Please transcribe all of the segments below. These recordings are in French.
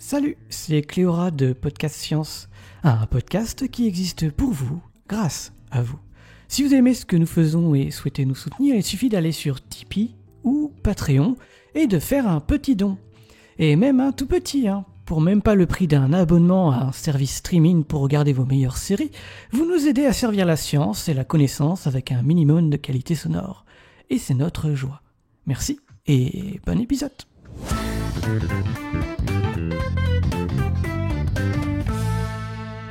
Salut, c'est Cléora de Podcast Science, un podcast qui existe pour vous, grâce à vous. Si vous aimez ce que nous faisons et souhaitez nous soutenir, il suffit d'aller sur Tipeee ou Patreon et de faire un petit don. Et même un tout petit, pour même pas le prix d'un abonnement à un service streaming pour regarder vos meilleures séries, vous nous aidez à servir la science et la connaissance avec un minimum de qualité sonore. Et c'est notre joie. Merci et bon épisode.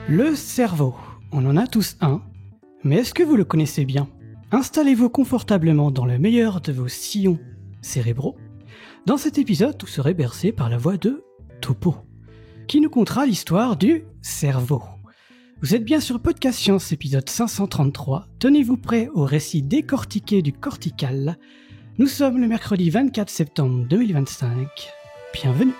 Le cerveau, on en a tous un, mais est-ce que vous le connaissez bien ? Installez-vous confortablement dans le meilleur de vos sillons cérébraux. Dans cet épisode, vous serez bercé par la voix de Topo, qui nous contera l'histoire du cerveau. Vous êtes bien sur Podcast Science, épisode 533. Tenez-vous prêts au récit décortiqué du cortical. Nous sommes le mercredi 24 septembre 2025. Bienvenue.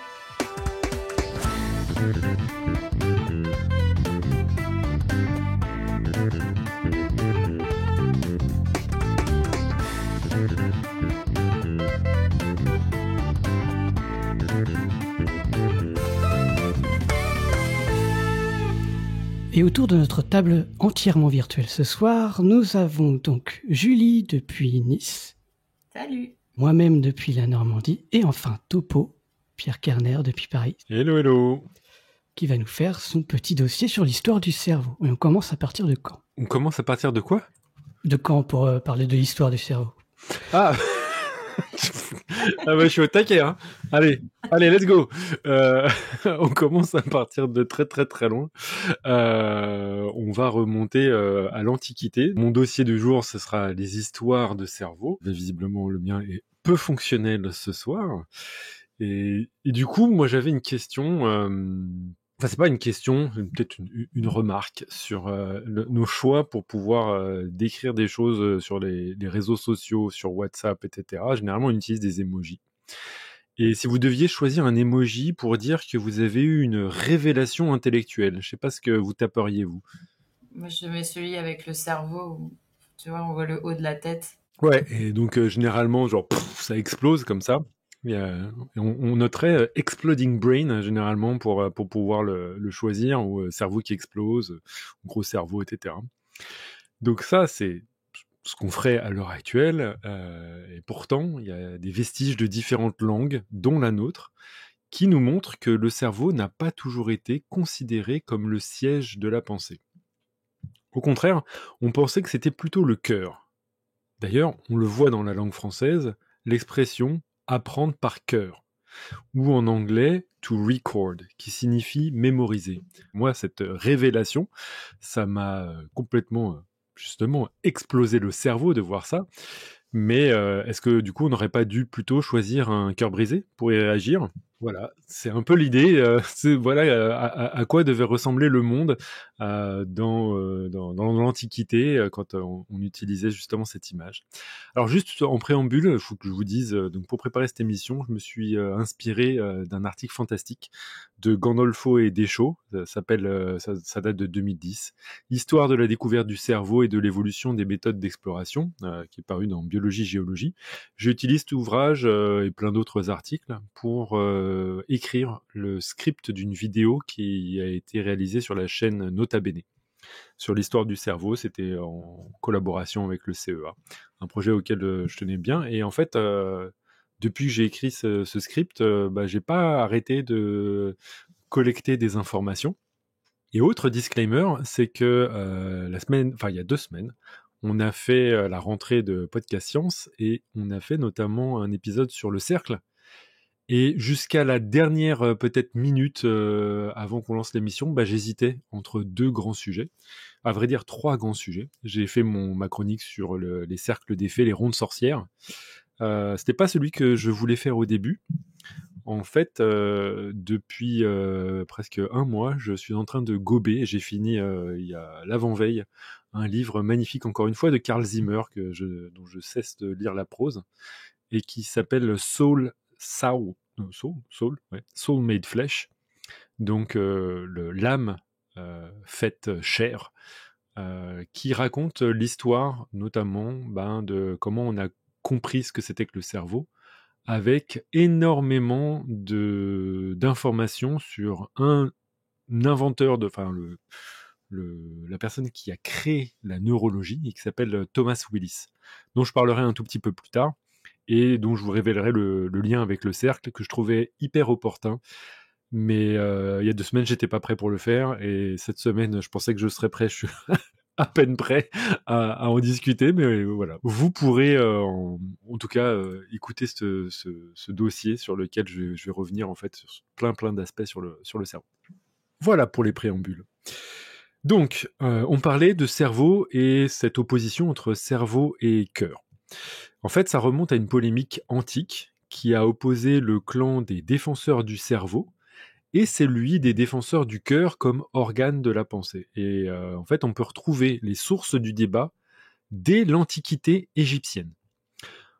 Et autour de notre table entièrement virtuelle ce soir, nous avons donc Julie depuis Nice. Salut. Moi-même depuis la Normandie. Et enfin Topo, Pierre Kerner depuis Paris. Hello, hello. Qui va nous faire son petit dossier sur l'histoire du cerveau. Et on commence à partir de quand ? On commence à partir de quoi ? De quand pour parler de l'histoire du cerveau ? Ah ah bah, je suis au taquet, hein. Allez, let's go. On commence à partir de très très très loin. On va remonter à l'Antiquité. Mon dossier du jour, ce sera les histoires de cerveau. Visiblement, le mien est peu fonctionnel ce soir. Et du coup, moi, j'avais une question. Enfin, c'est pas une question, peut-être une remarque sur nos choix pour pouvoir décrire des choses sur les réseaux sociaux, sur WhatsApp, etc. Généralement, on utilise des emojis. Et si vous deviez choisir un emoji pour dire que vous avez eu une révélation intellectuelle, je sais pas ce que vous taperiez, vous. Moi, je mets celui avec le cerveau où, tu vois, on voit le haut de la tête. Ouais, et donc généralement, genre, ça explose comme ça. On noterait Exploding Brain, généralement, pour pouvoir le choisir, ou cerveau qui explose, gros cerveau, etc. Donc ça, c'est ce qu'on ferait à l'heure actuelle, et pourtant, il y a des vestiges de différentes langues, dont la nôtre, qui nous montrent que le cerveau n'a pas toujours été considéré comme le siège de la pensée. Au contraire, on pensait que c'était plutôt le cœur. D'ailleurs, on le voit dans la langue française, l'expression « apprendre par cœur », ou en anglais « to record », qui signifie « mémoriser ». Moi, cette révélation, ça m'a complètement, justement, explosé le cerveau de voir ça. Mais est-ce que, du coup, on n'aurait pas dû plutôt choisir un cœur brisé pour y réagir ? Voilà, c'est un peu l'idée. Voilà à quoi devait ressembler le monde dans l'Antiquité quand on utilisait justement cette image. Alors juste en préambule, il faut que je vous dise, donc pour préparer cette émission, je me suis inspiré d'un article fantastique de Gandolfo et Deschaux. Ça date de 2010. Histoire de la découverte du cerveau et de l'évolution des méthodes d'exploration, qui est paru dans Biologie-Géologie. J'utilise cet ouvrage et plein d'autres articles pour écrire le script d'une vidéo qui a été réalisée sur la chaîne Nota Bene. Sur l'histoire du cerveau, c'était en collaboration avec le CEA. Un projet auquel je tenais bien. Et en fait, depuis que j'ai écrit ce script, j'ai pas arrêté de collecter des informations. Et autre disclaimer, c'est que il y a 2 semaines, on a fait la rentrée de Podcast Science et on a fait notamment un épisode sur le cercle. Et jusqu'à la dernière peut-être minute avant qu'on lance l'émission, j'hésitais entre 2 grands sujets. À vrai dire, 3 grands sujets. J'ai fait ma chronique sur les cercles des fées, les rondes sorcières. C'était pas celui que je voulais faire au début. En fait, depuis presque 1 mois, je suis en train de gober. J'ai fini, il y a l'avant-veille, un livre magnifique, encore une fois, de Carl Zimmer, dont je cesse de lire la prose, et qui s'appelle Soul Made Flesh. Donc, l'âme faite chair, qui raconte l'histoire, notamment, de comment on a compris ce que c'était que le cerveau, avec énormément d'informations sur un inventeur, la personne qui a créé la neurologie et qui s'appelle Thomas Willis, dont je parlerai un tout petit peu plus tard et dont je vous révélerai le lien avec le cercle que je trouvais hyper opportun. Mais il y a 2 semaines, j'étais pas prêt pour le faire et cette semaine, je pensais que je serais prêt. Je suis à peine prêt à en discuter, mais voilà. Vous pourrez en tout cas écouter ce dossier sur lequel je vais revenir en fait sur plein d'aspects sur le cerveau. Voilà pour les préambules. Donc, on parlait de cerveau et cette opposition entre cerveau et cœur. En fait, ça remonte à une polémique antique qui a opposé le clan des défenseurs du cerveau et celui des défenseurs du cœur comme organe de la pensée. Et en fait, on peut retrouver les sources du débat dès l'Antiquité égyptienne.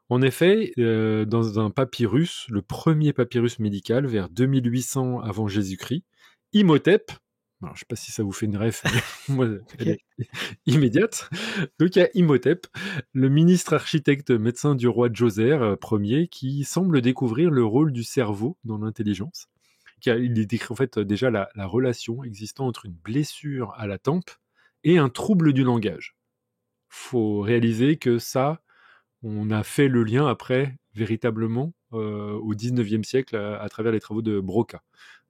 En effet, dans un papyrus, le premier papyrus médical vers 2800 avant Jésus-Christ, Imhotep, alors, je ne sais pas si ça vous fait une ref, mais moi, elle est immédiate. Donc il y a Imhotep, le ministre architecte médecin du roi Djoser Ier, qui semble découvrir le rôle du cerveau dans l'intelligence. Il décrit en fait déjà la relation existant entre une blessure à la tempe et un trouble du langage. Faut réaliser que ça, on a fait le lien après, véritablement, au 19e siècle, à travers les travaux de Broca.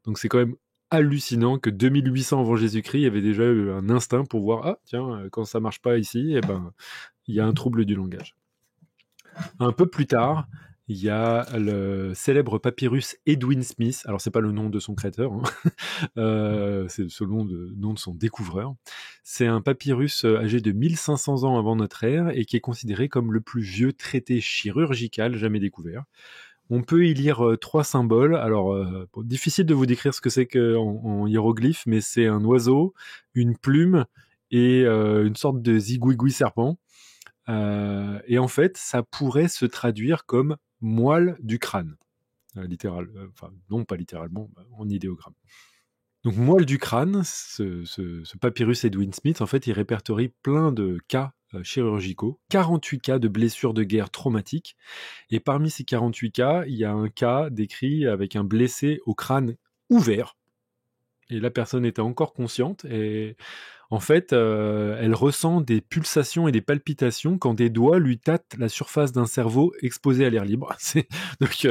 Donc c'est quand même hallucinant que 2800 avant Jésus-Christ, il y avait déjà eu un instinct pour voir, ah tiens, quand ça marche pas ici, il y a un trouble du langage. Un peu plus tard, il y a le célèbre papyrus Edwin Smith. Alors, c'est pas le nom de son créateur, hein. C'est le nom de son découvreur. C'est un papyrus âgé de 1500 ans avant notre ère et qui est considéré comme le plus vieux traité chirurgical jamais découvert. On peut y lire 3 symboles. Alors, difficile de vous décrire ce que c'est en hiéroglyphe, mais c'est un oiseau, une plume et une sorte de zigouigoui serpent. Et en fait, ça pourrait se traduire comme moelle du crâne, non pas littéralement, en idéogramme. Donc moelle du crâne, ce papyrus Edwin Smith, en fait, il répertorie plein de cas chirurgicaux, 48 cas de blessures de guerre traumatiques, et parmi ces 48 cas, il y a un cas décrit avec un blessé au crâne ouvert, et la personne était encore consciente, et en fait, elle ressent des pulsations et des palpitations quand des doigts lui tâtent la surface d'un cerveau exposé à l'air libre. Donc,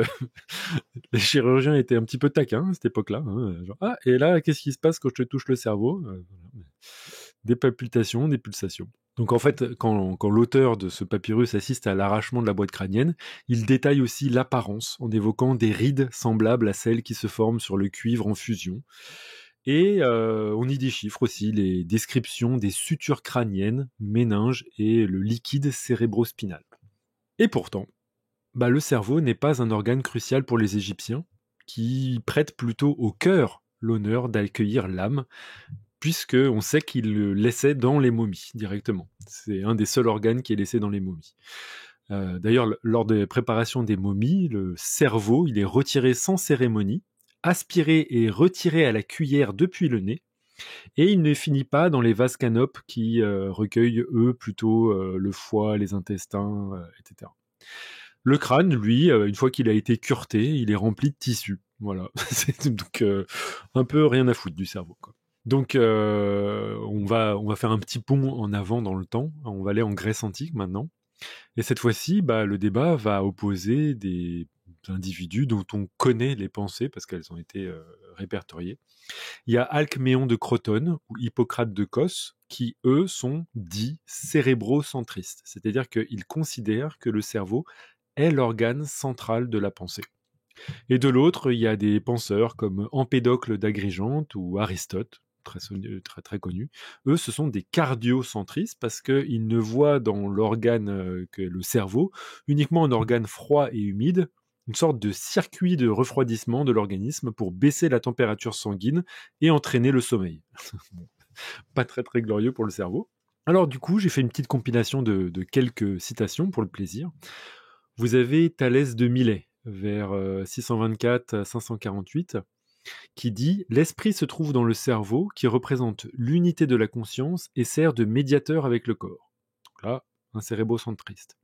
les chirurgiens étaient un petit peu taquins à cette époque-là. Hein, genre, ah, et là, qu'est-ce qui se passe quand je te touche le cerveau ? Des palpitations, des pulsations. Donc en fait, quand l'auteur de ce papyrus assiste à l'arrachement de la boîte crânienne, il détaille aussi l'apparence en évoquant des rides semblables à celles qui se forment sur le cuivre en fusion. Et on y déchiffre aussi les descriptions des sutures crâniennes, méninges et le liquide cérébrospinal. Et pourtant, le cerveau n'est pas un organe crucial pour les Égyptiens, qui prêtent plutôt au cœur l'honneur d'accueillir l'âme, puisqu'on sait qu'ils le laissaient dans les momies directement. C'est un des seuls organes qui est laissé dans les momies. D'ailleurs, lors des préparations des momies, le cerveau il est retiré sans cérémonie, aspiré et retiré à la cuillère depuis le nez, et il ne finit pas dans les vases canopes qui recueillent, eux, plutôt le foie, les intestins, etc. Le crâne, lui, une fois qu'il a été cureté, il est rempli de tissu. Voilà. Donc, un peu rien à foutre du cerveau, quoi. Donc, on va faire un petit pont en avant dans le temps. On va aller en Grèce antique maintenant. Et cette fois-ci, le débat va opposer des individus dont on connaît les pensées parce qu'elles ont été répertoriées. Il y a Alcméon de Crotone ou Hippocrate de Cos qui, eux, sont dits cérébrocentristes. C'est-à-dire qu'ils considèrent que le cerveau est l'organe central de la pensée. Et de l'autre, il y a des penseurs comme Empédocle d'Agrigente ou Aristote, très connu. Eux, ce sont des cardiocentristes parce qu'ils ne voient dans l'organe que le cerveau uniquement un organe froid et humide, une sorte de circuit de refroidissement de l'organisme pour baisser la température sanguine et entraîner le sommeil. Bon, pas très très glorieux pour le cerveau. Alors du coup, j'ai fait une petite compilation de quelques citations pour le plaisir. Vous avez Thalès de Milet, vers 624 à 548, qui dit « L'esprit se trouve dans le cerveau, qui représente l'unité de la conscience et sert de médiateur avec le corps. » Donc là, un cérébrocentriste.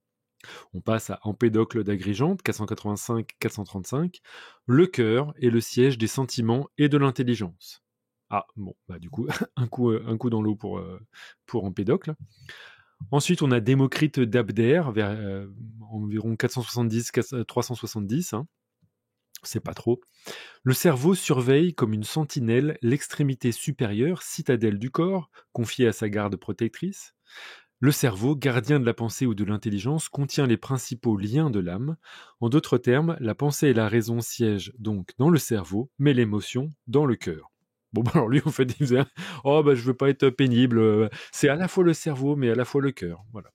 On passe à Empédocle d'Agrigente, 485-435. Le cœur est le siège des sentiments et de l'intelligence. Ah, bon, bah du coup, un coup dans l'eau pour Empédocle. Ensuite, on a Démocrite d'Abdère, vers environ 470-370. Hein. C'est pas trop. Le cerveau surveille comme une sentinelle l'extrémité supérieure, citadelle du corps, confiée à sa garde protectrice. Le cerveau, gardien de la pensée ou de l'intelligence, contient les principaux liens de l'âme. En d'autres termes, la pensée et la raison siègent donc dans le cerveau, mais l'émotion dans le cœur. Bon, bah alors lui, en fait, il disait « Oh, bah je veux pas être pénible. C'est à la fois le cerveau, mais à la fois le cœur. » Voilà.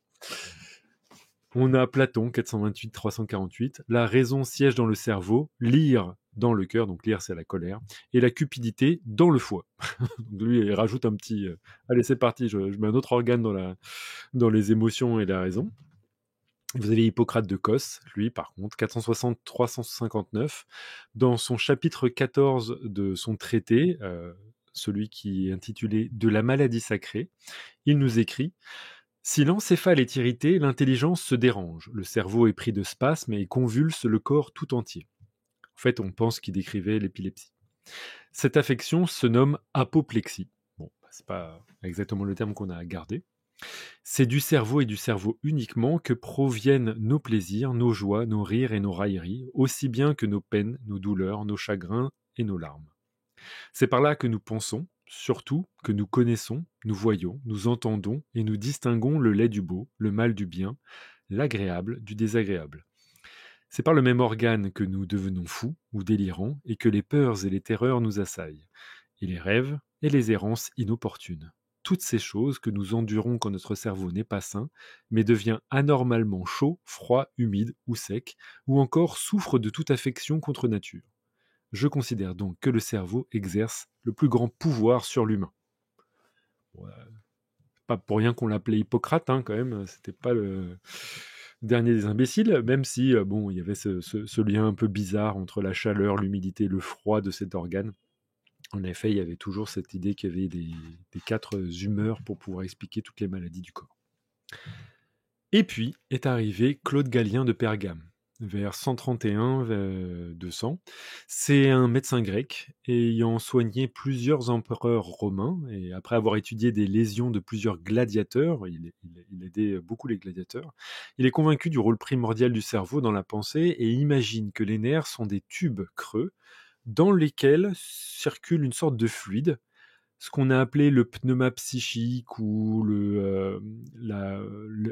On a Platon, 428-348. La raison siège dans le cerveau, l'ire dans le cœur, donc l'ire c'est la colère, et la cupidité dans le foie. Donc lui, il rajoute un petit... allez, c'est parti, je mets un autre organe dans les émotions et la raison. Vous avez Hippocrate de Cos, lui par contre, 460-359. Dans son chapitre 14 de son traité, celui qui est intitulé « De la maladie sacrée », il nous écrit « Si l'encéphale est irrité, l'intelligence se dérange, le cerveau est pris de spasmes et convulse le corps tout entier. » En fait, on pense qu'il décrivait l'épilepsie. Cette affection se nomme apoplexie. Bon, c'est pas exactement le terme qu'on a gardé. C'est du cerveau et du cerveau uniquement que proviennent nos plaisirs, nos joies, nos rires et nos railleries, aussi bien que nos peines, nos douleurs, nos chagrins et nos larmes. C'est par là que nous pensons, surtout que nous connaissons, nous voyons, nous entendons et nous distinguons le laid du beau, le mal du bien, l'agréable du désagréable. C'est par le même organe que nous devenons fous ou délirants et que les peurs et les terreurs nous assaillent, et les rêves et les errances inopportunes. Toutes ces choses que nous endurons quand notre cerveau n'est pas sain, mais devient anormalement chaud, froid, humide ou sec, ou encore souffre de toute affection contre nature. Je considère donc que le cerveau exerce le plus grand pouvoir sur l'humain. Ouais, pas pour rien qu'on l'appelait Hippocrate, hein, quand même, c'était pas le dernier des imbéciles, même si bon, il y avait ce lien un peu bizarre entre la chaleur, l'humidité, le froid de cet organe. En effet, il y avait toujours cette idée qu'il y avait des 4 humeurs pour pouvoir expliquer toutes les maladies du corps. Et puis est arrivé Claude Galien de Pergame, vers 131-200. C'est un médecin grec ayant soigné plusieurs empereurs romains, et après avoir étudié des lésions de plusieurs gladiateurs, il aidait beaucoup les gladiateurs, il est convaincu du rôle primordial du cerveau dans la pensée et imagine que les nerfs sont des tubes creux dans lesquels circule une sorte de fluide, ce qu'on a appelé le pneuma psychique ou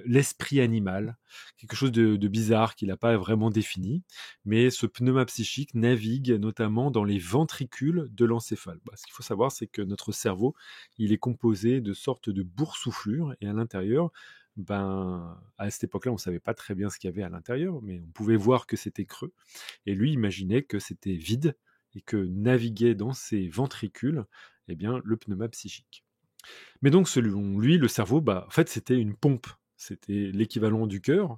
l'esprit animal, quelque chose de bizarre qu'il n'a pas vraiment défini, mais ce pneuma psychique navigue notamment dans les ventricules de l'encéphale. Ce qu'il faut savoir, c'est que notre cerveau, il est composé de sortes de boursouflures, et à l'intérieur, à cette époque-là, on ne savait pas très bien ce qu'il y avait à l'intérieur, mais on pouvait voir que c'était creux, et lui imaginait que c'était vide, et que naviguait dans ces ventricules le pneuma psychique. Mais donc, selon lui, le cerveau, en fait, c'était une pompe. C'était l'équivalent du cœur,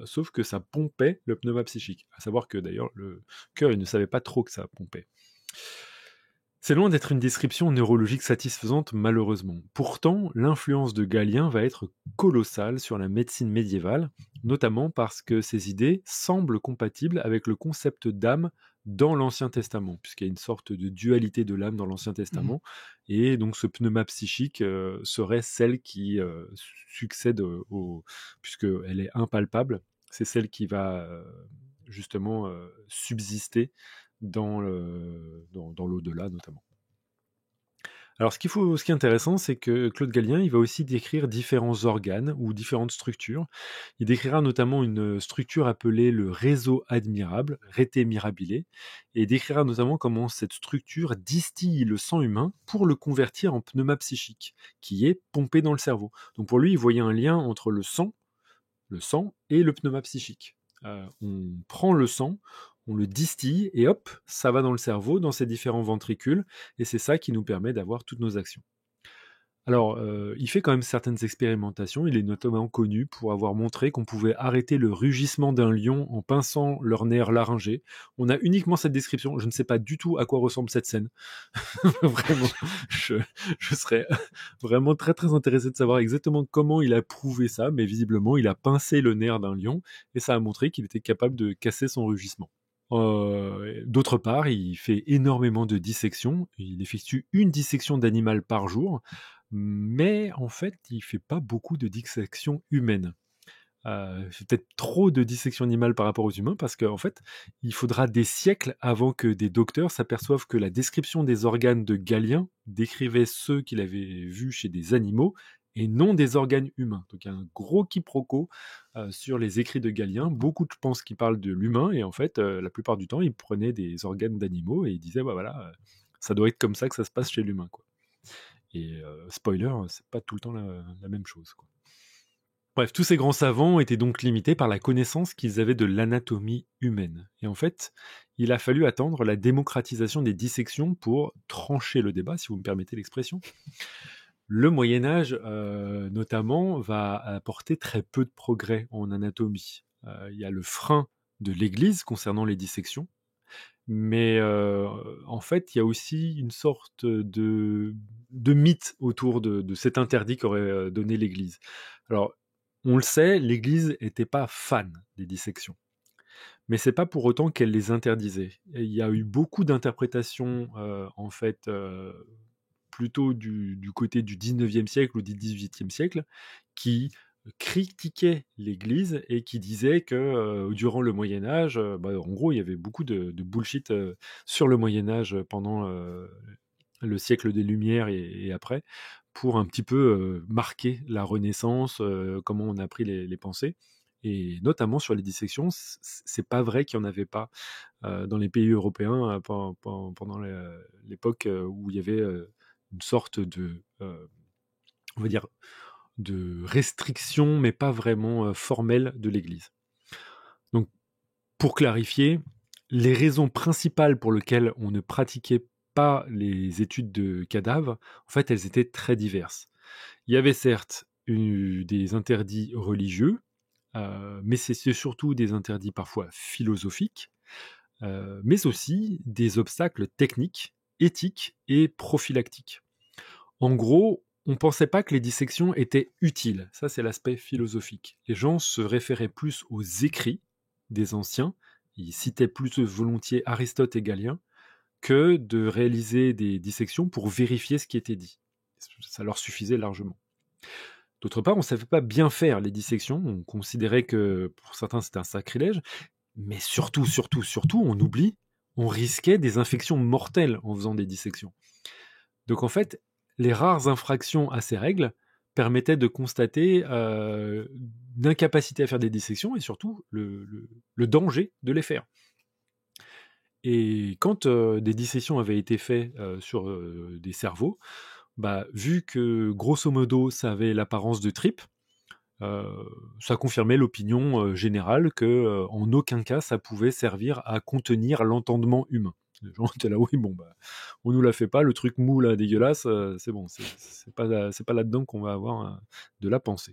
sauf que ça pompait le pneuma psychique. À savoir que, d'ailleurs, le cœur, il ne savait pas trop que ça pompait. C'est loin d'être une description neurologique satisfaisante, malheureusement. Pourtant, l'influence de Galien va être colossale sur la médecine médiévale, notamment parce que ses idées semblent compatibles avec le concept d'âme dans l'Ancien Testament, puisqu'il y a une sorte de dualité de l'âme dans l'Ancien Testament, et donc ce pneuma psychique serait celle qui succède puisqu'elle est impalpable, c'est celle qui va justement subsister dans l'au-delà notamment. Alors ce qui est intéressant, c'est que Claude Galien, il va aussi décrire différents organes ou différentes structures. Il décrira notamment une structure appelée le réseau admirable, rete mirabile, et il décrira notamment comment cette structure distille le sang humain pour le convertir en pneuma psychique, qui est pompé dans le cerveau. Donc pour lui, il voyait un lien entre le sang et le pneuma psychique. On prend le sang, on le distille et hop, ça va dans le cerveau, dans ces différents ventricules, et c'est ça qui nous permet d'avoir toutes nos actions. Alors, il fait quand même certaines expérimentations. Il est notamment connu pour avoir montré qu'on pouvait arrêter le rugissement d'un lion en pinçant leur nerf laryngé. On a uniquement cette description. Je ne sais pas du tout à quoi ressemble cette scène. Vraiment, je serais vraiment très très intéressé de savoir exactement comment il a prouvé ça, mais visiblement, il a pincé le nerf d'un lion et ça a montré qu'il était capable de casser son rugissement. D'autre part, il fait énormément de dissections. Il effectue une dissection d'animal par jour, mais en fait, il fait pas beaucoup de dissections humaines. Il fait peut-être trop de dissections animales par rapport aux humains parce qu'en fait, il faudra des siècles avant que des docteurs s'aperçoivent que la description des organes de Galien décrivait ceux qu'il avait vus chez des animaux et non des organes humains. Donc il y a un gros quiproquo sur les écrits de Galien. Beaucoup pensent qu'il parle de l'humain et en fait, la plupart du temps, il prenait des organes d'animaux et il disait, bah voilà, ça doit être comme ça que ça se passe chez l'humain, quoi. Et spoiler, c'est pas tout le temps la même chose, quoi. Bref, tous ces grands savants étaient donc limités par la connaissance qu'ils avaient de l'anatomie humaine. Et en fait, il a fallu attendre la démocratisation des dissections pour trancher le débat, si vous me permettez l'expression. Le Moyen-Âge, notamment, va apporter très peu de progrès en anatomie. Il y a le frein de l'Église concernant les dissections, mais en fait, il y a aussi une sorte de mythe autour de cet interdit qu'aurait donné l'Église. Alors, on le sait, l'Église n'était pas fan des dissections. Mais c'est pas pour autant qu'elle les interdisait. Et il y a eu beaucoup d'interprétations, en fait, plutôt du côté du 19e siècle ou du 18e siècle, qui critiquaient l'Église et qui disaient que durant le Moyen-Âge, en gros, il y avait beaucoup de bullshit sur le Moyen-Âge pendant le siècle des Lumières et après, pour un petit peu marquer la Renaissance, comment on a appris les pensées. Et notamment sur les dissections, c'est pas vrai qu'il n'y en avait pas dans les pays européens pendant l'époque où il y avait une sorte de, on va dire, de restriction, mais pas vraiment formelle de l'Église. Donc, pour clarifier, les raisons principales pour lesquelles on ne pratiquait pas les études de cadavres, en fait, elles étaient très diverses. Il y avait certes des interdits religieux, mais c'est surtout des interdits parfois philosophiques, mais aussi des obstacles techniques, éthiques et prophylactiques. En gros, on ne pensait pas que les dissections étaient utiles. Ça, c'est l'aspect philosophique. Les gens se référaient plus aux écrits des anciens, ils citaient plus volontiers Aristote et Galien, que de réaliser des dissections pour vérifier ce qui était dit. Ça leur suffisait largement. D'autre part, on ne savait pas bien faire les dissections, on considérait que pour certains c'était un sacrilège, mais surtout, on oublie, on risquait des infections mortelles en faisant des dissections. Donc en fait, les rares infractions à ces règles permettaient de constater l'incapacité à faire des dissections et surtout le danger de les faire. Et quand des dissections avaient été faites sur des cerveaux, vu que grosso modo ça avait l'apparence de tripes, ça confirmait l'opinion générale que en aucun cas ça pouvait servir à contenir l'entendement humain. Les gens étaient là, oui, on nous la fait pas, le truc mou là, dégueulasse, c'est bon, c'est pas là-dedans qu'on va avoir de la pensée.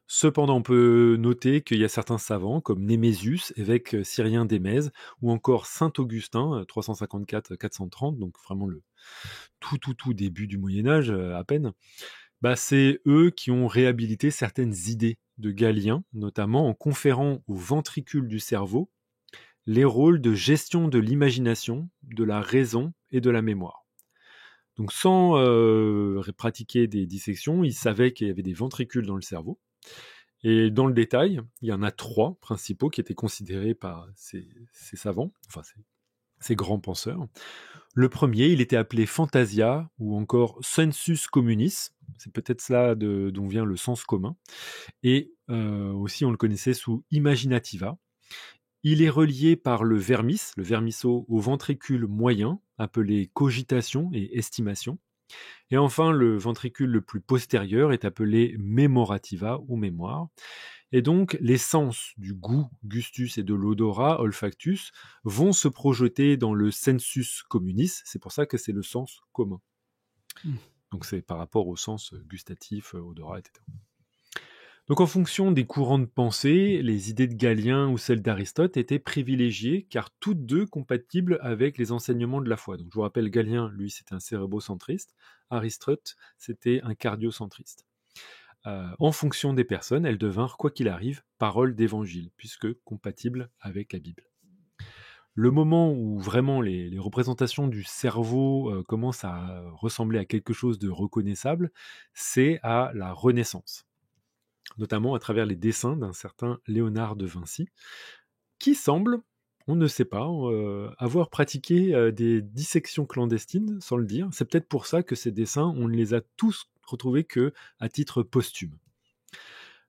Cependant, on peut noter qu'il y a certains savants, comme Némésius, évêque syrien d'Émèse, ou encore saint Augustin, 354-430, donc vraiment le tout début du Moyen-Âge, à peine, c'est eux qui ont réhabilité certaines idées de Galien, notamment en conférant aux ventricules du cerveau les rôles de gestion de l'imagination, de la raison et de la mémoire. Donc sans pratiquer des dissections, ils savaient qu'il y avait des ventricules dans le cerveau. Et dans le détail, il y en a 3 principaux qui étaient considérés par ces savants, enfin ces grands penseurs. Le premier, il était appelé Fantasia, ou encore Sensus Communis, c'est peut-être cela dont vient le sens commun, et aussi on le connaissait sous Imaginativa. Il est relié par le vermisso au ventricule moyen, appelé cogitation et estimation. Et enfin, le ventricule le plus postérieur est appelé memorativa ou mémoire. Et donc, les sens du goût, gustus, et de l'odorat, olfactus, vont se projeter dans le sensus communis. C'est pour ça que c'est le sens commun. Donc c'est par rapport au sens gustatif, odorat, etc. Donc en fonction des courants de pensée, les idées de Galien ou celles d'Aristote étaient privilégiées car toutes deux compatibles avec les enseignements de la foi. Donc je vous rappelle, Galien, lui, c'était un cérébrocentriste, Aristote, c'était un cardiocentriste. En fonction des personnes, elles devinrent, quoi qu'il arrive, paroles d'évangile, puisque compatibles avec la Bible. Le moment où vraiment les représentations du cerveau commencent à ressembler à quelque chose de reconnaissable, c'est à la Renaissance, notamment à travers les dessins d'un certain Léonard de Vinci, qui semble, on ne sait pas, avoir pratiqué des dissections clandestines, sans le dire. C'est peut-être pour ça que ces dessins, on ne les a tous retrouvés qu'à titre posthume.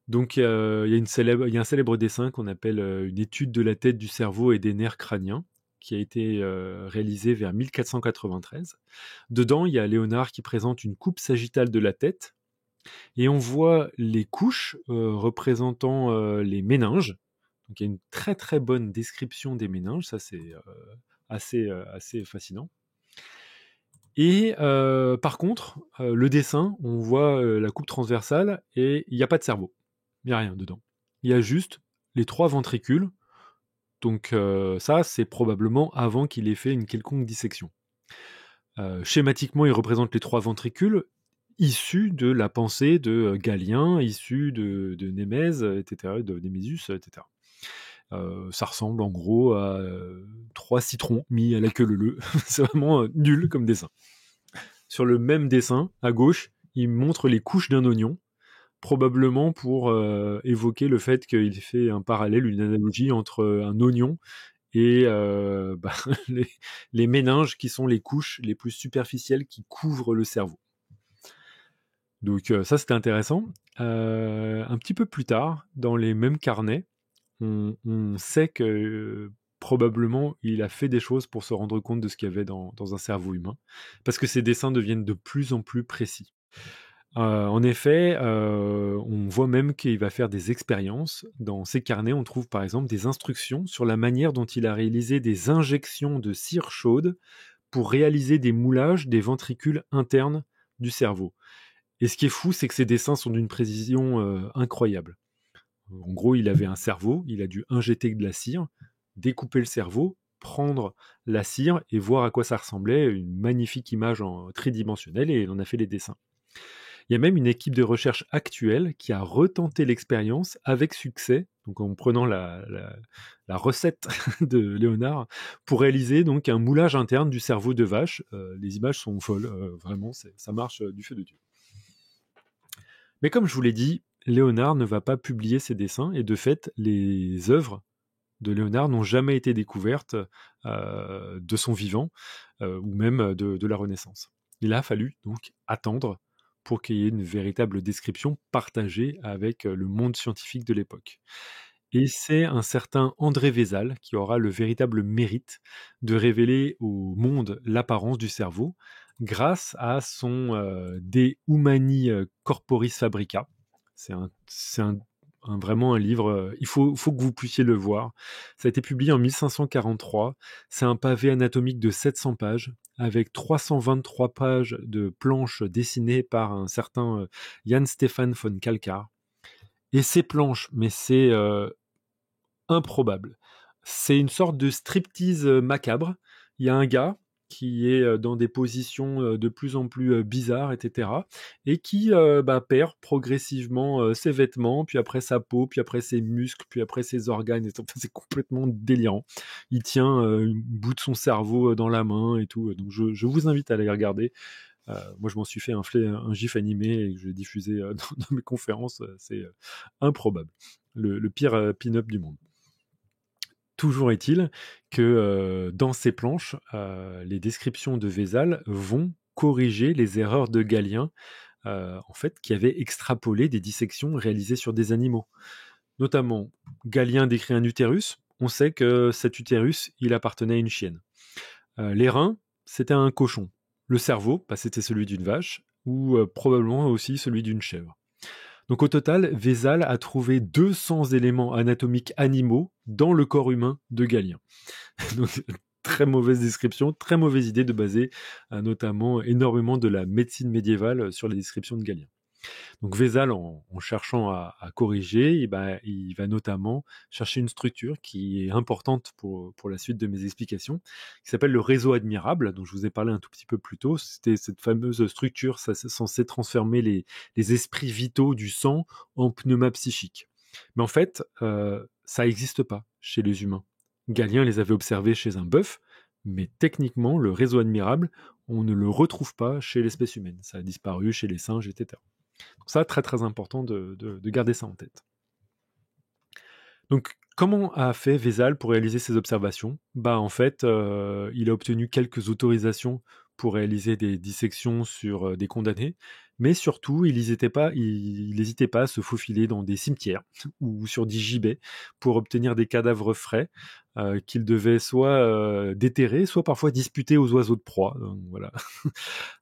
Donc il y a un célèbre dessin qu'on appelle une étude de la tête, du cerveau et des nerfs crâniens, qui a été réalisé vers 1493. Dedans, il y a Léonard qui présente une coupe sagittale de la tête, et on voit les couches représentant les méninges. Donc il y a une très très bonne description des méninges, ça c'est assez fascinant. Et par contre, le dessin, on voit la coupe transversale et il n'y a pas de cerveau. Il n'y a rien dedans. Il y a juste les 3 ventricules. Donc ça, c'est probablement avant qu'il ait fait une quelconque dissection. Schématiquement, il représente les 3 ventricules issus de la pensée de Galien, issus de Némèse, etc., de Némésius, etc. Ça ressemble en gros à 3 citrons mis à la queue leu. C'est vraiment nul comme dessin. Sur le même dessin, à gauche, il montre les couches d'un oignon, probablement pour évoquer le fait qu'il fait un parallèle, une analogie entre un oignon et les méninges, qui sont les couches les plus superficielles qui couvrent le cerveau. Donc ça, c'était intéressant. Un petit peu plus tard, dans les mêmes carnets, on sait que probablement il a fait des choses pour se rendre compte de ce qu'il y avait dans un cerveau humain, parce que ses dessins deviennent de plus en plus précis. En effet, on voit même qu'il va faire des expériences. Dans ses carnets, on trouve par exemple des instructions sur la manière dont il a réalisé des injections de cire chaude pour réaliser des moulages des ventricules internes du cerveau. Et ce qui est fou, c'est que ces dessins sont d'une précision incroyable. En gros, il avait un cerveau, il a dû injecter de la cire, découper le cerveau, prendre la cire et voir à quoi ça ressemblait, une magnifique image tridimensionnelle, et il en a fait les dessins. Il y a même une équipe de recherche actuelle qui a retenté l'expérience avec succès, donc en prenant la recette de Léonard, pour réaliser donc un moulage interne du cerveau de vache. Les images sont folles, vraiment, ça marche du feu de Dieu. Mais comme je vous l'ai dit, Léonard ne va pas publier ses dessins, et de fait, les œuvres de Léonard n'ont jamais été découvertes de son vivant, ou même de la Renaissance. Il a fallu donc attendre pour qu'il y ait une véritable description partagée avec le monde scientifique de l'époque. Et c'est un certain André Vézal qui aura le véritable mérite de révéler au monde l'apparence du cerveau grâce à son De Humani Corporis Fabrica. C'est vraiment un livre, il faut que vous puissiez le voir. Ça a été publié en 1543. C'est un pavé anatomique de 700 pages, avec 323 pages de planches dessinées par un certain Jan Stefan von Kalkar. Et ces planches, mais c'est improbable. C'est une sorte de striptease macabre. Il y a un gars qui est dans des positions de plus en plus bizarres, etc. Et qui perd progressivement ses vêtements, puis après sa peau, puis après ses muscles, puis après ses organes. Enfin, c'est complètement délirant. Il tient un bout de son cerveau dans la main et tout. Donc je vous invite à aller regarder. Moi, je m'en suis fait un gif animé et que je l'ai diffusé dans mes conférences. C'est improbable. Le pire pin-up du monde. Toujours est-il que dans ces planches, les descriptions de Vézal vont corriger les erreurs de Galien, en fait, qui avait extrapolé des dissections réalisées sur des animaux. Notamment, Galien décrit un utérus. On sait que cet utérus, il appartenait à une chienne. Les reins, c'était un cochon. Le cerveau, c'était celui d'une vache, ou probablement aussi celui d'une chèvre. Donc au total, Vézal a trouvé 200 éléments anatomiques animaux dans le corps humain de Galien. Donc très mauvaise description, très mauvaise idée de baser notamment énormément de la médecine médiévale sur les descriptions de Galien. Donc Vézal, en cherchant à corriger, il va notamment chercher une structure qui est importante pour la suite de mes explications, qui s'appelle le réseau admirable, dont je vous ai parlé un tout petit peu plus tôt. C'était cette fameuse structure, ça c'est censé transformer les esprits vitaux du sang en pneuma psychique. Mais en fait, ça n'existe pas chez les humains. Galien les avait observés chez un bœuf, mais techniquement, le réseau admirable, on ne le retrouve pas chez l'espèce humaine. Ça a disparu chez les singes, etc. Donc ça, très très important de garder ça en tête. Donc, comment a fait Vézal pour réaliser ces observations ? En fait, il a obtenu quelques autorisations pour réaliser des dissections sur des condamnés, mais surtout, il n'hésitait pas à se faufiler dans des cimetières ou sur des gibets pour obtenir des cadavres frais qu'il devait soit déterrer, soit parfois disputer aux oiseaux de proie. Donc, voilà.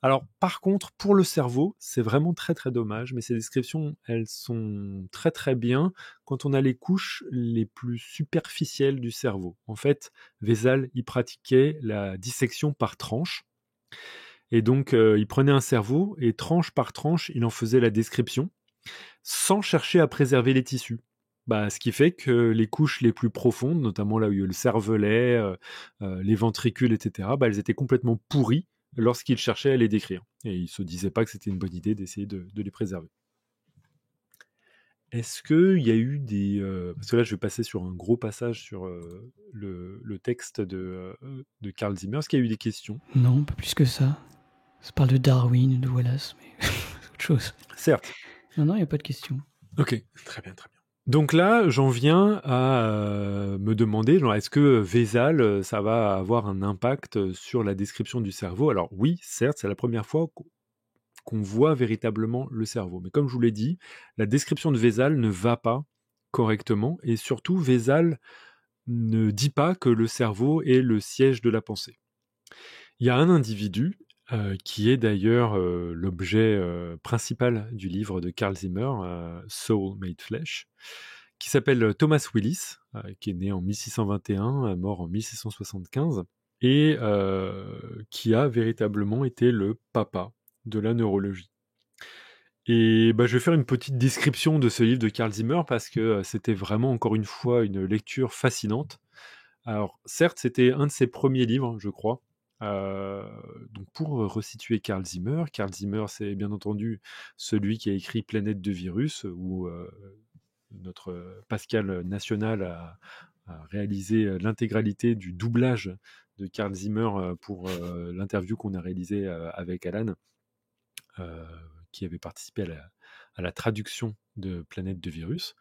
Alors, par contre, pour le cerveau, c'est vraiment très très dommage, mais ces descriptions, elles sont très très bien quand on a les couches les plus superficielles du cerveau. En fait, Vézal, il pratiquait la dissection par tranche. Et donc, il prenait un cerveau et tranche par tranche, il en faisait la description sans chercher à préserver les tissus. Ce qui fait que les couches les plus profondes, notamment là où il y a le cervelet, les ventricules, etc., elles étaient complètement pourries lorsqu'il cherchait à les décrire. Et il ne se disait pas que c'était une bonne idée d'essayer de les préserver. Est-ce qu'il y a eu des... parce que là, je vais passer sur un gros passage sur le texte de Carl Zimmer. Est-ce qu'il y a eu des questions ? Non, pas plus que ça. Ça parle de Darwin, de Wallace, mais c'est autre chose. Certes. Non, il n'y a pas de questions. Ok, très bien, très bien. Donc là, j'en viens à me demander, est-ce que Vézal, ça va avoir un impact sur la description du cerveau ? Alors oui, certes, c'est la première fois qu'on voit véritablement le cerveau. Mais comme je vous l'ai dit, la description de Vézal ne va pas correctement, et surtout, Vézal ne dit pas que le cerveau est le siège de la pensée. Il y a un individu qui est d'ailleurs l'objet principal du livre de Carl Zimmer, Soul Made Flesh, qui s'appelle Thomas Willis, qui est né en 1621, mort en 1675, et qui a véritablement été le papa de la neurologie. Et je vais faire une petite description de ce livre de Carl Zimmer parce que c'était vraiment, encore une fois, une lecture fascinante. Alors, certes, c'était un de ses premiers livres, je crois. Donc pour resituer Carl Zimmer, c'est bien entendu celui qui a écrit Planète de virus, où notre Pascal National a réalisé l'intégralité du doublage de Carl Zimmer pour l'interview qu'on a réalisée avec Alan, qui avait participé à la traduction de Planète de virus.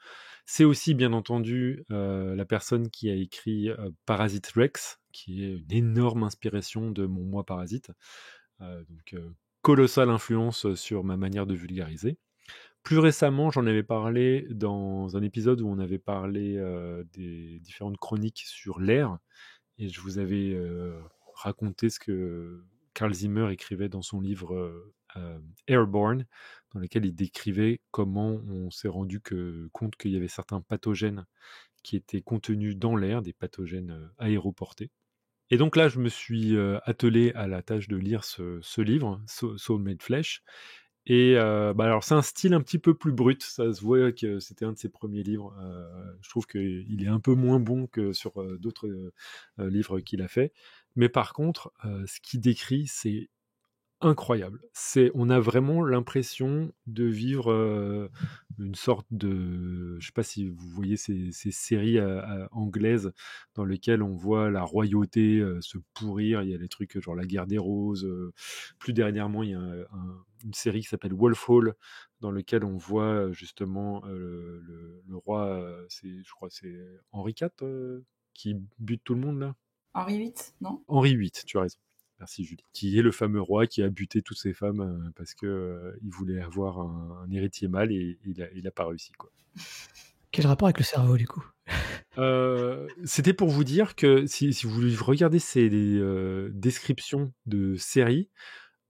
C'est aussi, bien entendu, la personne qui a écrit Parasite Rex, qui est une énorme inspiration de mon Moi Parasite. Donc, colossale influence sur ma manière de vulgariser. Plus récemment, j'en avais parlé dans un épisode où on avait parlé des différentes chroniques sur l'air, et je vous avais raconté ce que Carl Zimmer écrivait dans son livre Airborne, dans lequel il décrivait comment on s'est rendu compte qu'il y avait certains pathogènes qui étaient contenus dans l'air, des pathogènes aéroportés. Et donc là, je me suis attelé à la tâche de lire ce livre, Soul Made Flesh. Et alors c'est un style un petit peu plus brut, ça se voit que c'était un de ses premiers livres. Je trouve qu'il est un peu moins bon que sur d'autres livres qu'il a fait. Mais par contre, ce qu'il décrit, c'est incroyable. On a vraiment l'impression de vivre une sorte de... Je sais pas si vous voyez ces séries anglaises dans lesquelles on voit la royauté se pourrir. Il y a des trucs genre la guerre des roses. Plus dernièrement, il y a une série qui s'appelle Wolf Hall, dans lequel on voit justement le roi, je crois que c'est Henri IV qui bute tout le monde là. Henri VIII, non ? Henri VIII, tu as raison. Merci Julie. Qui est le fameux roi qui a buté toutes ses femmes parce que il voulait avoir un héritier mâle et il a pas réussi, quoi. Quel rapport avec le cerveau, du coup ? C'était pour vous dire que si vous regardez ces descriptions de séries,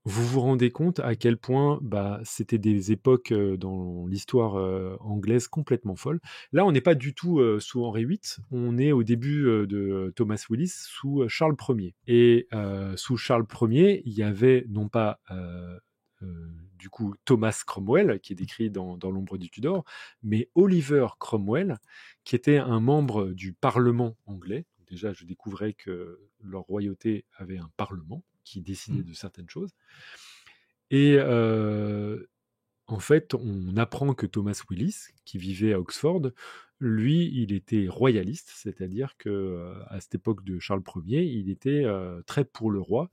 vous vous rendez compte à quel point c'était des époques dans l'histoire anglaise complètement folles. Là, on n'est pas du tout sous Henri VIII, on est au début de Thomas Willis sous Charles Ier. Et sous Charles Ier, il y avait non pas du coup Thomas Cromwell, qui est décrit dans L'ombre du Tudor, mais Oliver Cromwell, qui était un membre du Parlement anglais. Déjà, je découvrais que leur royauté avait un parlement qui décidait de certaines choses. Et en fait, on apprend que Thomas Willis, qui vivait à Oxford, lui, il était royaliste, c'est-à-dire que à cette époque de Charles Ier, il était très pour le roi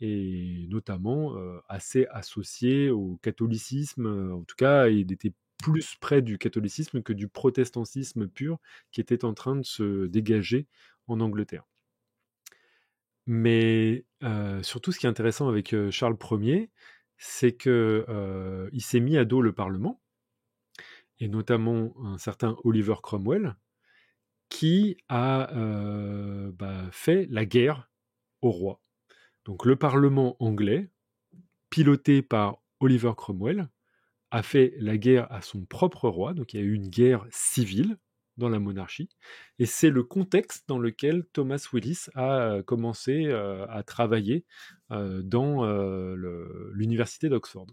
et notamment assez associé au catholicisme. En tout cas, il était plus près du catholicisme que du protestantisme pur qui était en train de se dégager en Angleterre. Mais surtout, ce qui est intéressant avec Charles Ier, c'est que il s'est mis à dos le Parlement, et notamment un certain Oliver Cromwell, qui a fait la guerre au roi. Donc le Parlement anglais, piloté par Oliver Cromwell, a fait la guerre à son propre roi, donc il y a eu une guerre civile dans la monarchie, et c'est le contexte dans lequel Thomas Willis a commencé à travailler dans l'université d'Oxford.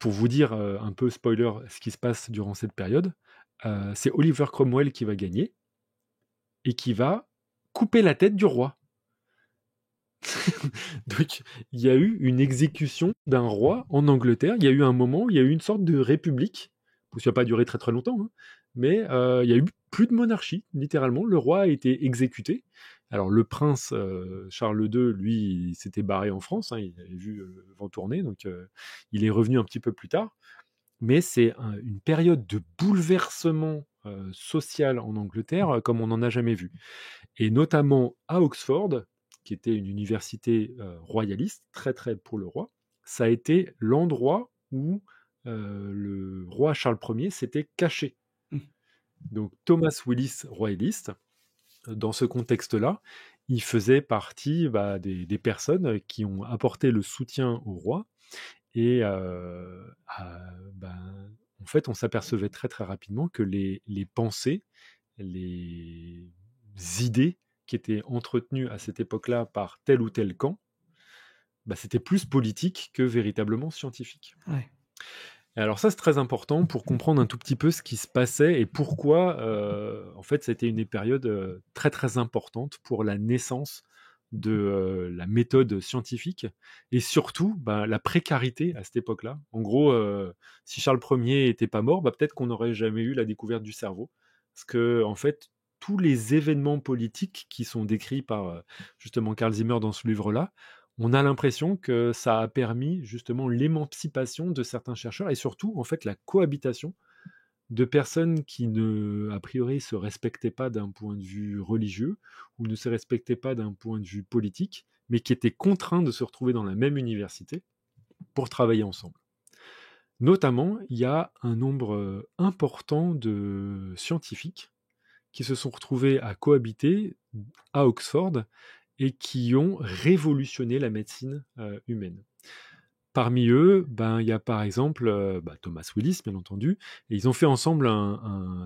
Pour vous dire un peu spoiler ce qui se passe durant cette période, c'est Oliver Cromwell qui va gagner et qui va couper la tête du roi. Donc, il y a eu une exécution d'un roi en Angleterre. Il y a eu un moment où il y a eu une sorte de république. Ça n'a pas duré très très longtemps, hein, mais il y a eu plus de monarchie, littéralement. Le roi a été exécuté. Alors, le prince Charles II, lui, il s'était barré en France. Hein, il avait vu le vent tourner, donc il est revenu un petit peu plus tard. Mais c'est une période de bouleversement social en Angleterre comme on n'en a jamais vu. Et notamment à Oxford, qui était une université royaliste, très très pour le roi, ça a été l'endroit où le roi Charles Ier s'était caché. Donc Thomas Willis, royaliste, dans ce contexte-là, il faisait partie des personnes qui ont apporté le soutien au roi. Et en fait, on s'apercevait très très rapidement que les pensées, les idées qui étaient entretenues à cette époque-là par tel ou tel camp, c'était plus politique que véritablement scientifique. Ouais. Et alors ça, c'est très important pour comprendre un tout petit peu ce qui se passait et pourquoi, en fait, c'était une période très très importante pour la naissance de la méthode scientifique et surtout la précarité à cette époque-là. En gros, si Charles Ier n'était pas mort, peut-être qu'on n'aurait jamais eu la découverte du cerveau. Parce que, en fait, tous les événements politiques qui sont décrits par justement Carl Zimmer dans ce livre-là, on a l'impression que ça a permis justement l'émancipation de certains chercheurs et surtout, en fait, la cohabitation de personnes qui a priori, se respectaient pas d'un point de vue religieux ou ne se respectaient pas d'un point de vue politique, mais qui étaient contraints de se retrouver dans la même université pour travailler ensemble. Notamment, il y a un nombre important de scientifiques qui se sont retrouvés à cohabiter à Oxford et qui ont révolutionné la médecine humaine. Parmi eux, il y a par exemple Thomas Willis, bien entendu, et ils ont fait ensemble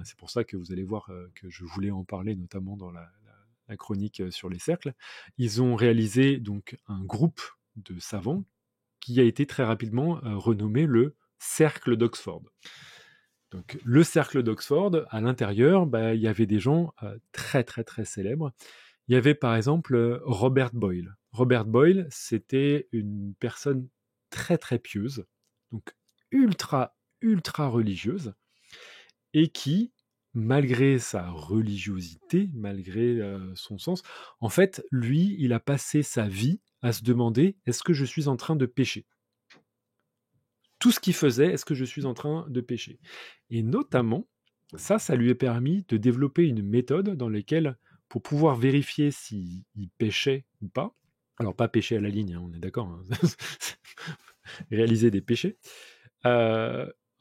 c'est pour ça que vous allez voir que je voulais en parler, notamment dans la chronique sur les cercles. Ils ont réalisé donc un groupe de savants qui a été très rapidement renommé le Cercle d'Oxford. Donc, le Cercle d'Oxford, à l'intérieur, il y avait des gens très très très célèbres. Il y avait par exemple Robert Boyle. Robert Boyle, c'était une personne très très pieuse, donc ultra ultra religieuse, et qui, malgré sa religiosité, malgré son sens, en fait, lui, il a passé sa vie à se demander, est-ce que je suis en train de pécher ? Tout ce qu'il faisait, est-ce que je suis en train de pécher ? Et notamment, ça lui a permis de développer une méthode dans laquelle, pour pouvoir vérifier s'il péchait ou pas, alors pas pécher à la ligne, hein, on est d'accord, hein, réaliser des péchés,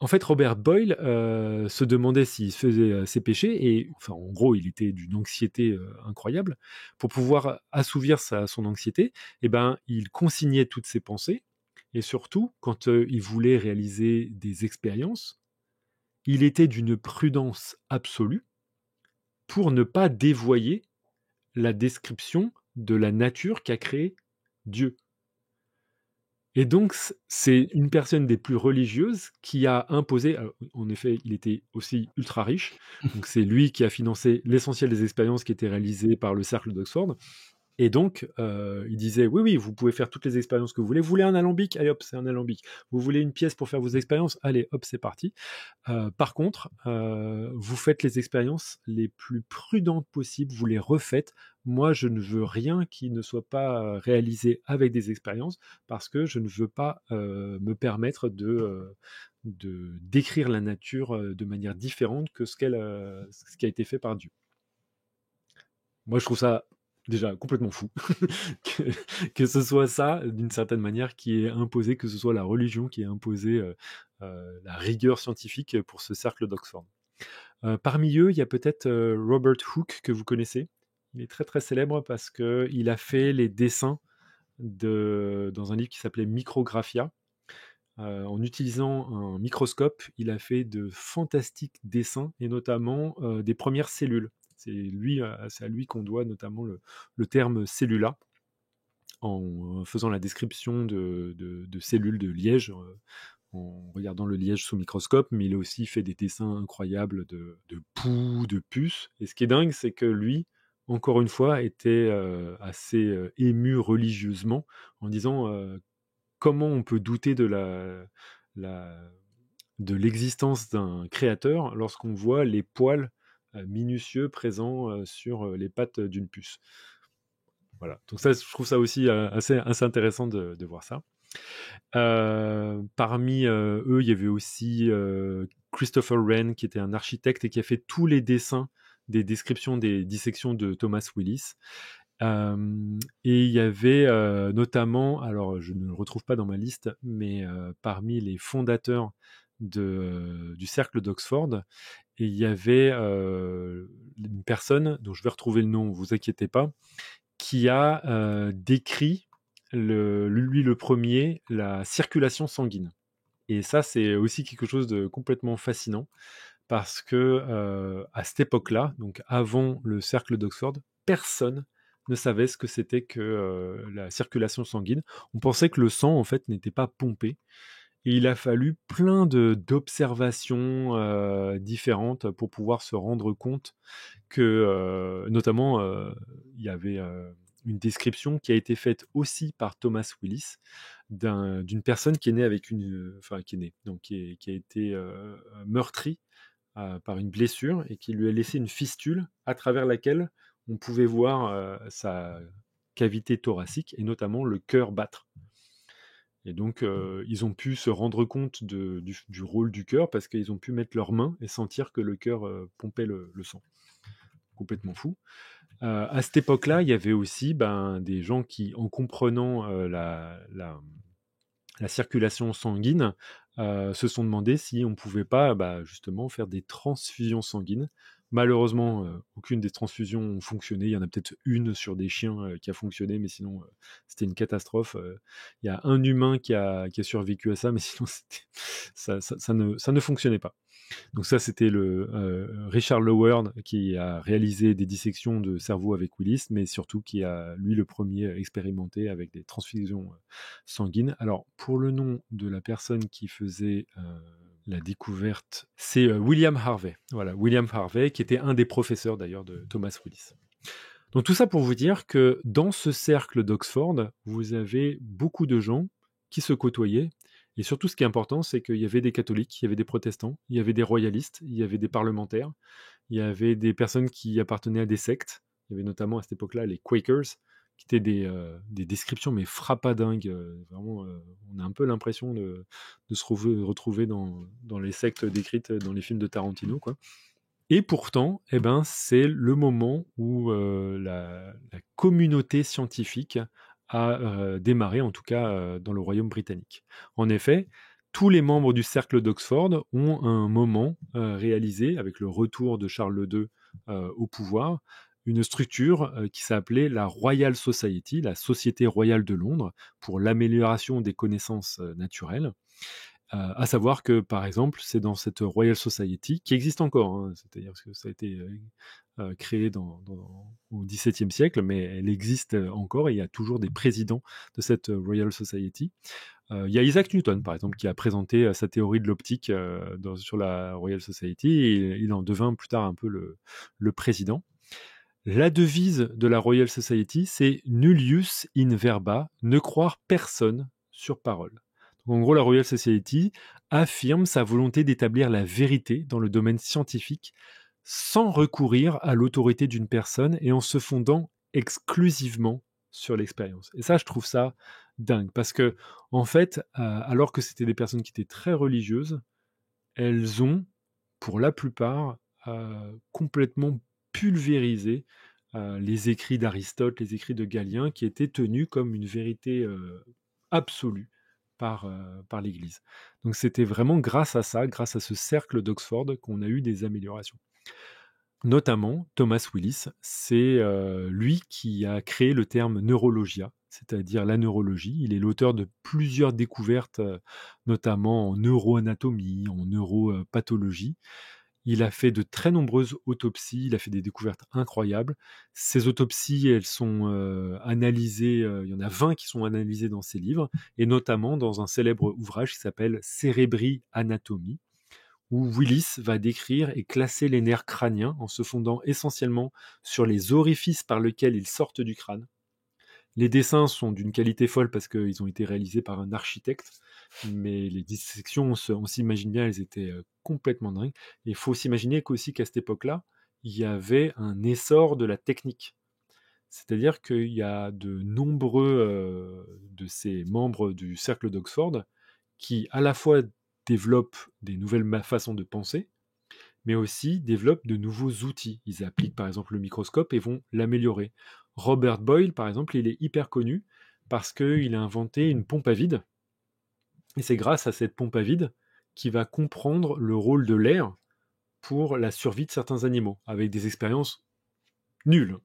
En fait, Robert Boyle se demandait s'il se faisait ses péchés, et enfin, en gros, il était d'une anxiété incroyable. Pour pouvoir assouvir son anxiété, il consignait toutes ses pensées, et surtout, quand il voulait réaliser des expériences, il était d'une prudence absolue pour ne pas dévoyer la description de la nature qu'a créée Dieu. Et donc, c'est une personne des plus religieuses qui a imposé, en effet, il était aussi ultra riche, donc c'est lui qui a financé l'essentiel des expériences qui étaient réalisées par le cercle d'Oxford. Et donc, il disait, oui, vous pouvez faire toutes les expériences que vous voulez. Vous voulez un alambic? Allez, hop, c'est un alambic. Vous voulez une pièce pour faire vos expériences? Allez, hop, c'est parti. Par contre, vous faites les expériences les plus prudentes possibles, vous les refaites. Moi, je ne veux rien qui ne soit pas réalisé avec des expériences, parce que je ne veux pas me permettre de décrire la nature de manière différente que ce qui a été fait par Dieu. Moi, je trouve ça déjà complètement fou que ce soit ça, d'une certaine manière, qui est imposé, que ce soit la religion qui ait imposé la rigueur scientifique pour ce cercle d'Oxford. Parmi eux, il y a peut-être Robert Hooke, que vous connaissez. Il est très très célèbre parce qu'il a fait les dessins dans un livre qui s'appelait Micrographia. En utilisant un microscope, il a fait de fantastiques dessins, et notamment des premières cellules. C'est à lui qu'on doit notamment le terme cellula, en faisant la description de cellules de liège, en regardant le liège sous microscope, mais il a aussi fait des dessins incroyables de poux, de puces. Et ce qui est dingue, c'est que lui, encore une fois, était assez ému religieusement, en disant comment on peut douter de l'existence d'un créateur lorsqu'on voit les poils minutieux présents sur les pattes d'une puce. Voilà. Donc ça, je trouve ça aussi assez intéressant de voir ça. Parmi eux, il y avait aussi Christopher Wren, qui était un architecte et qui a fait tous les dessins des descriptions des dissections de Thomas Willis. Et il y avait notamment, alors je ne le retrouve pas dans ma liste, mais parmi les fondateurs du cercle d'Oxford, et il y avait une personne dont je vais retrouver le nom, vous inquiétez pas, qui a décrit lui le premier, la circulation sanguine. Et ça, c'est aussi quelque chose de complètement fascinant, parce que à cette époque-là, donc avant le cercle d'Oxford, personne ne savait ce que c'était que la circulation sanguine. On pensait que le sang, en fait, n'était pas pompé. Et il a fallu plein d'observations différentes pour pouvoir se rendre compte que, notamment, il y avait une description qui a été faite aussi par Thomas Willis d'une personne qui est née avec qui a été meurtrie par une blessure, et qui lui a laissé une fistule à travers laquelle on pouvait voir sa cavité thoracique, et notamment le cœur battre. Et donc, ils ont pu se rendre compte du rôle du cœur, parce qu'ils ont pu mettre leurs mains et sentir que le cœur pompait le sang. Complètement fou. À cette époque-là, il y avait aussi des gens qui, en comprenant la circulation sanguine, se sont demandé si on ne pouvait pas justement faire des transfusions sanguines. Malheureusement, aucune des transfusions ont fonctionné. Il y en a peut-être une sur des chiens qui a fonctionné, mais sinon, c'était une catastrophe. Il y a un humain qui a survécu à ça, mais sinon, ça ne fonctionnait pas. Donc ça, c'était le Richard Lower, qui a réalisé des dissections de cerveau avec Willis, mais surtout qui a, lui, le premier expérimenté avec des transfusions sanguines. Alors, pour le nom de la personne qui faisait la découverte, c'est William Harvey. Voilà, William Harvey, qui était un des professeurs d'ailleurs de Thomas Willis. Donc tout ça pour vous dire que dans ce cercle d'Oxford, vous avez beaucoup de gens qui se côtoyaient. Et surtout, ce qui est important, c'est qu'il y avait des catholiques, il y avait des protestants, il y avait des royalistes, il y avait des parlementaires, il y avait des personnes qui appartenaient à des sectes. Il y avait notamment à cette époque-là les Quakers, qui étaient des descriptions mais frappadingues. Vraiment, on a un peu l'impression de se retrouver dans les sectes décrites dans les films de Tarantino, quoi. Et pourtant, c'est le moment où la communauté scientifique a démarré, en tout cas dans le royaume britannique. En effet, tous les membres du cercle d'Oxford ont un moment réalisé, avec le retour de Charles II au pouvoir, une structure qui s'appelait la Royal Society, la Société royale de Londres, pour l'amélioration des connaissances naturelles. À savoir que, par exemple, c'est dans cette Royal Society, qui existe encore, hein, c'est-à-dire que ça a été créé au XVIIe siècle, mais elle existe encore et il y a toujours des présidents de cette Royal Society. Il y a Isaac Newton, par exemple, qui a présenté sa théorie de l'optique sur la Royal Society et il en devint plus tard un peu le président. La devise de la Royal Society, c'est Nullius in verba, ne croire personne sur parole. Donc, en gros, la Royal Society affirme sa volonté d'établir la vérité dans le domaine scientifique sans recourir à l'autorité d'une personne et en se fondant exclusivement sur l'expérience. Et ça, je trouve ça dingue, parce que, en fait, alors que c'était des personnes qui étaient très religieuses, elles ont, pour la plupart, complètement pulvérisé les écrits d'Aristote, les écrits de Galien, qui étaient tenus comme une vérité absolue par l'Église. Donc c'était vraiment grâce à ça, grâce à ce cercle d'Oxford, qu'on a eu des améliorations. Notamment, Thomas Willis, c'est lui qui a créé le terme neurologia, c'est-à-dire la neurologie. Il est l'auteur de plusieurs découvertes, notamment en neuroanatomie, en neuropathologie. Il a fait de très nombreuses autopsies, il a fait des découvertes incroyables. Ces autopsies, elles sont analysées, il y en a 20 qui sont analysées dans ses livres, et notamment dans un célèbre ouvrage qui s'appelle Cerebri Anatomie, où Willis va décrire et classer les nerfs crâniens en se fondant essentiellement sur les orifices par lesquels ils sortent du crâne. Les dessins sont d'une qualité folle parce qu'ils ont été réalisés par un architecte, mais les dissections, on s'imagine bien, elles étaient complètement dingues. Et il faut s'imaginer qu'aussi qu'à cette époque-là, il y avait un essor de la technique. C'est-à-dire qu'il y a de nombreux de ces membres du cercle d'Oxford qui à la fois développent des nouvelles façons de penser, mais aussi développent de nouveaux outils. Ils appliquent par exemple le microscope et vont l'améliorer. Robert Boyle, par exemple, il est hyper connu parce qu'il a inventé une pompe à vide. Et c'est grâce à cette pompe à vide qu'il va comprendre le rôle de l'air pour la survie de certains animaux, avec des expériences nulles.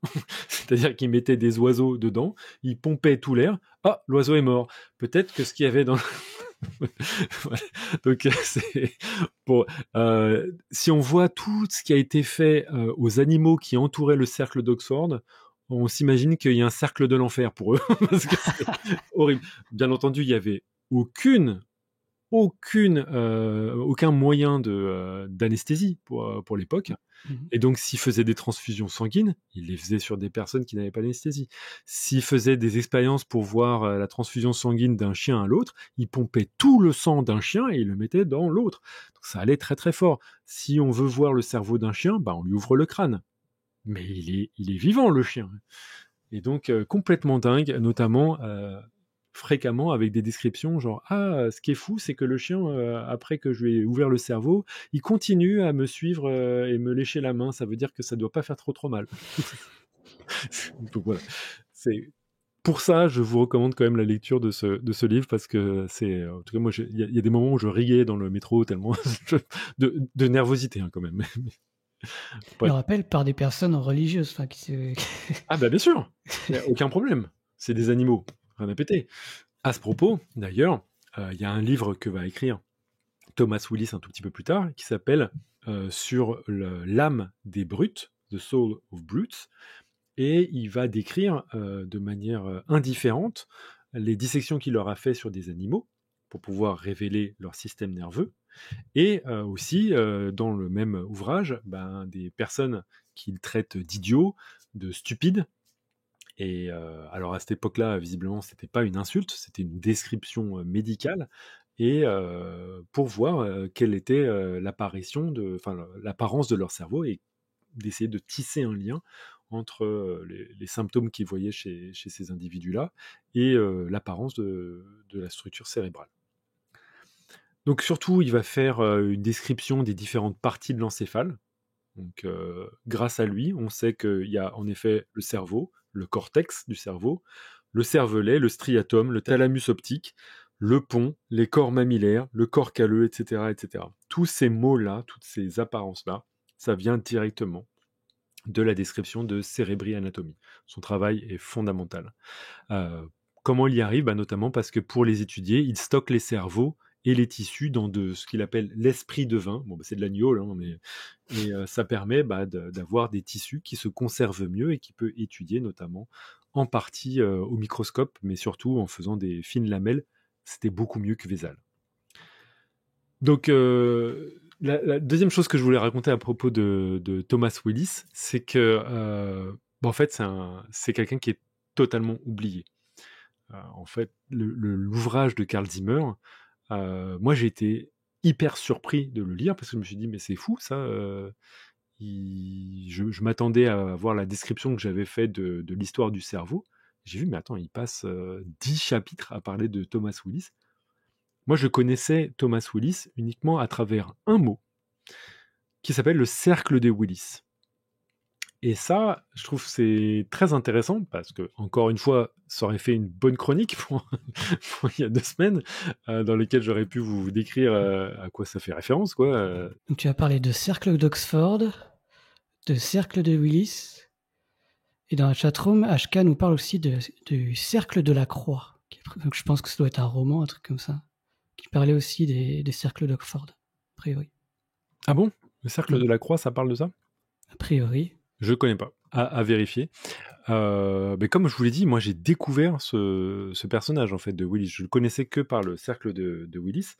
C'est-à-dire qu'il mettait des oiseaux dedans, il pompait tout l'air, ah, l'oiseau est mort. Peut-être que ce qu'il y avait dans... Voilà. Donc, si on voit tout ce qui a été fait aux animaux qui entouraient le cercle d'Oxford, on s'imagine qu'il y a un cercle de l'enfer pour eux, parce que c'est horrible. Bien entendu, il n'y avait aucun moyen d'anesthésie pour l'époque. Et donc, s'il faisait des transfusions sanguines, il les faisait sur des personnes qui n'avaient pas d'anesthésie. S'il faisait des expériences pour voir la transfusion sanguine d'un chien à l'autre, il pompait tout le sang d'un chien et il le mettait dans l'autre. Donc, ça allait très très fort. Si on veut voir le cerveau d'un chien, on lui ouvre le crâne. Mais il est vivant, le chien. Et donc, complètement dingue, notamment... fréquemment avec des descriptions genre « Ah, ce qui est fou, c'est que le chien, après que je lui ai ouvert le cerveau, il continue à me suivre et me lécher la main. Ça veut dire que ça doit pas faire trop mal. » Donc voilà. Pour ça, je vous recommande quand même la lecture de ce livre parce que c'est... En tout cas, moi, il y a des moments où je riais dans le métro tellement... de nervosité, hein, quand même. Je rappelle par des personnes religieuses. Ah bah bien sûr, il n'y a aucun problème. C'est des animaux. Rien à péter. À ce propos, d'ailleurs, il y a un livre que va écrire Thomas Willis un tout petit peu plus tard, qui s'appelle Sur l'âme des brutes, The Soul of Brutes, et il va décrire de manière indifférente les dissections qu'il leur a fait sur des animaux pour pouvoir révéler leur système nerveux, et aussi dans le même ouvrage, des personnes qu'il traite d'idiots, de stupides. Et alors à cette époque-là, visiblement, c'était pas une insulte, c'était une description médicale, et pour voir quelle était l'apparence de leur cerveau, et d'essayer de tisser un lien entre les symptômes qu'ils voyaient chez ces individus-là et l'apparence de la structure cérébrale. Donc surtout, il va faire une description des différentes parties de l'encéphale. Donc grâce à lui, on sait qu'il y a en effet le cerveau, le cortex du cerveau, le cervelet, le striatum, le thalamus optique. le pont, les corps mammillaires, le corps calleux, etc., etc. Tous ces mots-là, toutes ces apparences-là, ça vient directement de la description de Cérébri Anatomie. Son travail est fondamental. Comment il y arrive? Notamment parce que pour les étudier, il stocke les cerveaux et les tissus dans ce qu'il appelle l'esprit de vin. C'est de l'agneau, mais ça permet d'avoir des tissus qui se conservent mieux et qui peut étudier notamment en partie au microscope, mais surtout en faisant des fines lamelles. C'était beaucoup mieux que Vézal. Donc, la deuxième chose que je voulais raconter à propos de Thomas Willis, c'est que, en fait, c'est quelqu'un qui est totalement oublié. En fait, l'ouvrage de Carl Zimmer, moi, j'ai été hyper surpris de le lire parce que je me suis dit, mais c'est fou, ça. Je m'attendais à voir la description que j'avais faite de l'histoire du cerveau. J'ai vu, mais attends, il passe 10 chapitres à parler de Thomas Willis. Moi, je connaissais Thomas Willis uniquement à travers un mot qui s'appelle le cercle de Willis. Et ça, je trouve que c'est très intéressant parce que, encore une fois, ça aurait fait une bonne chronique pour il y a 2 semaines dans lesquelles j'aurais pu vous décrire à quoi ça fait référence, quoi. Donc tu as parlé de cercle d'Oxford, de cercle de Willis, et dans la chatroom, HK nous parle aussi du cercle de la croix. Donc je pense que ça doit être un roman, un truc comme ça, qui parlait aussi des cercles d'Oxford, a priori. Ah bon? Le cercle de la croix, ça parle de ça? A priori. Je ne connais pas, à vérifier. Mais comme je vous l'ai dit, moi j'ai découvert ce personnage en fait de Willis. Je le connaissais que par le cercle de Willis.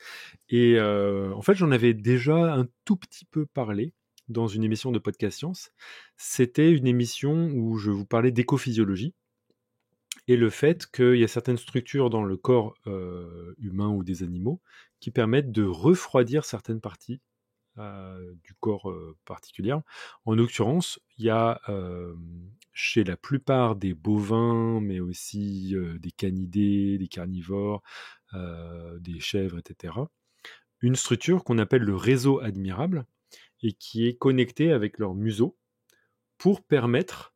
Et en fait, j'en avais déjà un tout petit peu parlé dans une émission de Podcast Science. C'était une émission où je vous parlais d'écophysiologie et le fait qu'il y a certaines structures dans le corps humain ou des animaux qui permettent de refroidir certaines parties du corps particulière. En l'occurrence, il y a chez la plupart des bovins, mais aussi des canidés, des carnivores, des chèvres, etc., une structure qu'on appelle le réseau admirable et qui est connectée avec leur museau pour permettre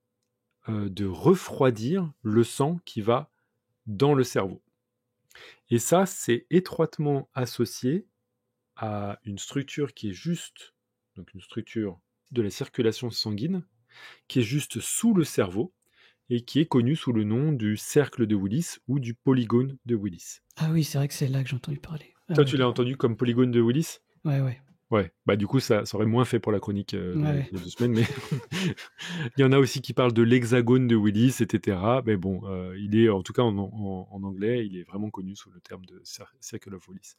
de refroidir le sang qui va dans le cerveau. Et ça, c'est étroitement associé à une structure qui est juste, donc une structure de la circulation sanguine, qui est juste sous le cerveau et qui est connue sous le nom du cercle de Willis ou du polygone de Willis. Ah oui, c'est vrai que c'est là que j'ai entendu parler. Toi, tu l'as entendu comme polygone de Willis? Ouais. Ouais, du coup, ça aurait moins fait pour la chronique il y a 2 semaines, mais il y en a aussi qui parlent de l'hexagone de Willis, etc. Mais bon, il est, en tout cas en anglais, il est vraiment connu sous le terme de Circle of Willis.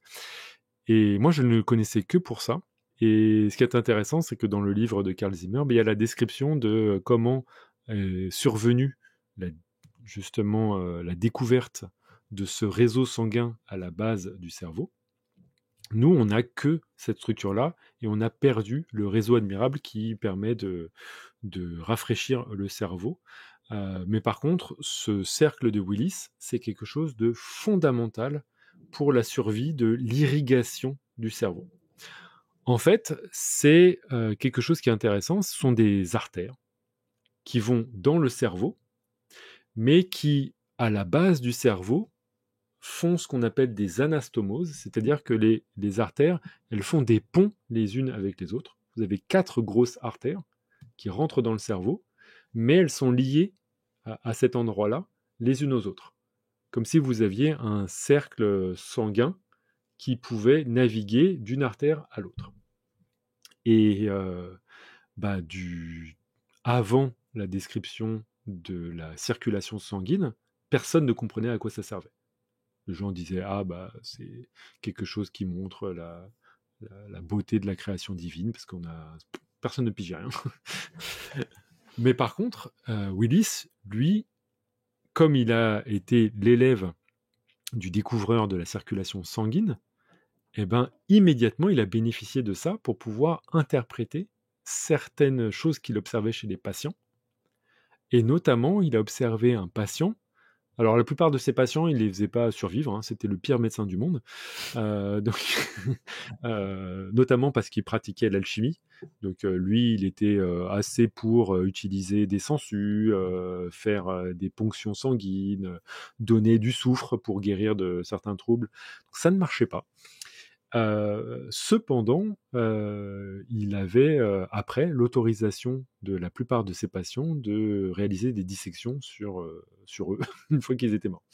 Et moi, je ne le connaissais que pour ça. Et ce qui est intéressant, c'est que dans le livre de Carl Zimmer, il y a la description de comment est survenue justement la découverte de ce réseau sanguin à la base du cerveau. Nous, on n'a que cette structure-là et on a perdu le réseau admirable qui permet de rafraîchir le cerveau. Mais par contre, ce cercle de Willis, c'est quelque chose de fondamental pour la survie de l'irrigation du cerveau. En fait, c'est quelque chose qui est intéressant. Ce sont des artères qui vont dans le cerveau, mais qui, à la base du cerveau, font ce qu'on appelle des anastomoses, c'est-à-dire que les artères, elles font des ponts les unes avec les autres. Vous avez 4 grosses artères qui rentrent dans le cerveau, mais elles sont liées à cet endroit-là, les unes aux autres. Comme si vous aviez un cercle sanguin qui pouvait naviguer d'une artère à l'autre. Et avant la description de la circulation sanguine, personne ne comprenait à quoi ça servait. Les gens disaient c'est quelque chose qui montre la beauté de la création divine, parce personne ne pigeait rien. Mais par contre, Willis, lui, comme il a été l'élève du découvreur de la circulation sanguine, immédiatement, il a bénéficié de ça pour pouvoir interpréter certaines choses qu'il observait chez les patients. Et notamment, il a observé un patient Alors, la plupart de ces patients, il les faisait pas survivre, hein, c'était le pire médecin du monde. Donc, notamment parce qu'il pratiquait l'alchimie. Donc, lui, il était assez pour utiliser des sangsues, faire des ponctions sanguines, donner du soufre pour guérir de certains troubles. Donc, ça ne marchait pas. Cependant, il avait après l'autorisation de la plupart de ses patients de réaliser des dissections sur eux une fois qu'ils étaient morts.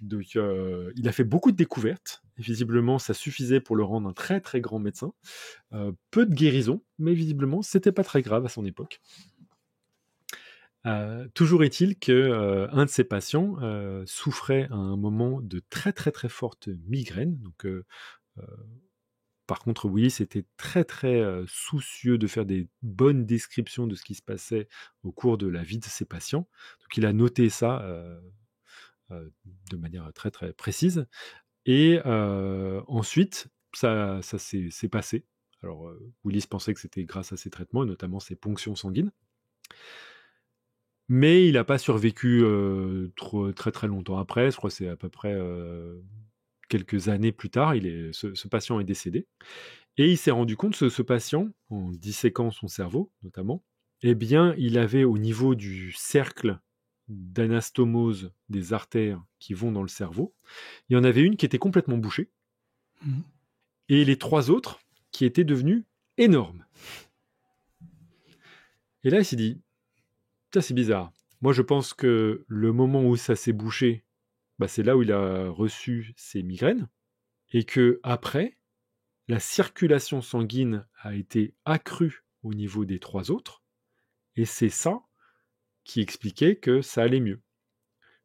Donc, il a fait beaucoup de découvertes. Et visiblement, ça suffisait pour le rendre un très très grand médecin. Peu de guérisons, mais visiblement, c'était pas très grave à son époque. Toujours est-il que un de ses patients souffrait à un moment de très très très fortes migraines. Donc, par contre, Willis était très très soucieux de faire des bonnes descriptions de ce qui se passait au cours de la vie de ses patients. Donc, il a noté ça de manière très très précise. Et ensuite, ça s'est passé. Alors, Willis pensait que c'était grâce à ses traitements, et notamment ses ponctions sanguines. Mais il n'a pas survécu très très longtemps après. Je crois que c'est à peu près quelques années plus tard. Ce patient est décédé. Et il s'est rendu compte, ce patient, en disséquant son cerveau notamment, eh bien, il avait au niveau du cercle d'anastomose des artères qui vont dans le cerveau, il y en avait une qui était complètement bouchée, et les 3 autres qui étaient devenues énormes. Et là, il s'est dit, ça c'est bizarre. Moi, je pense que le moment où ça s'est bouché, c'est là où il a reçu ses migraines, et que après, la circulation sanguine a été accrue au niveau des 3 autres, et c'est ça qui expliquait que ça allait mieux.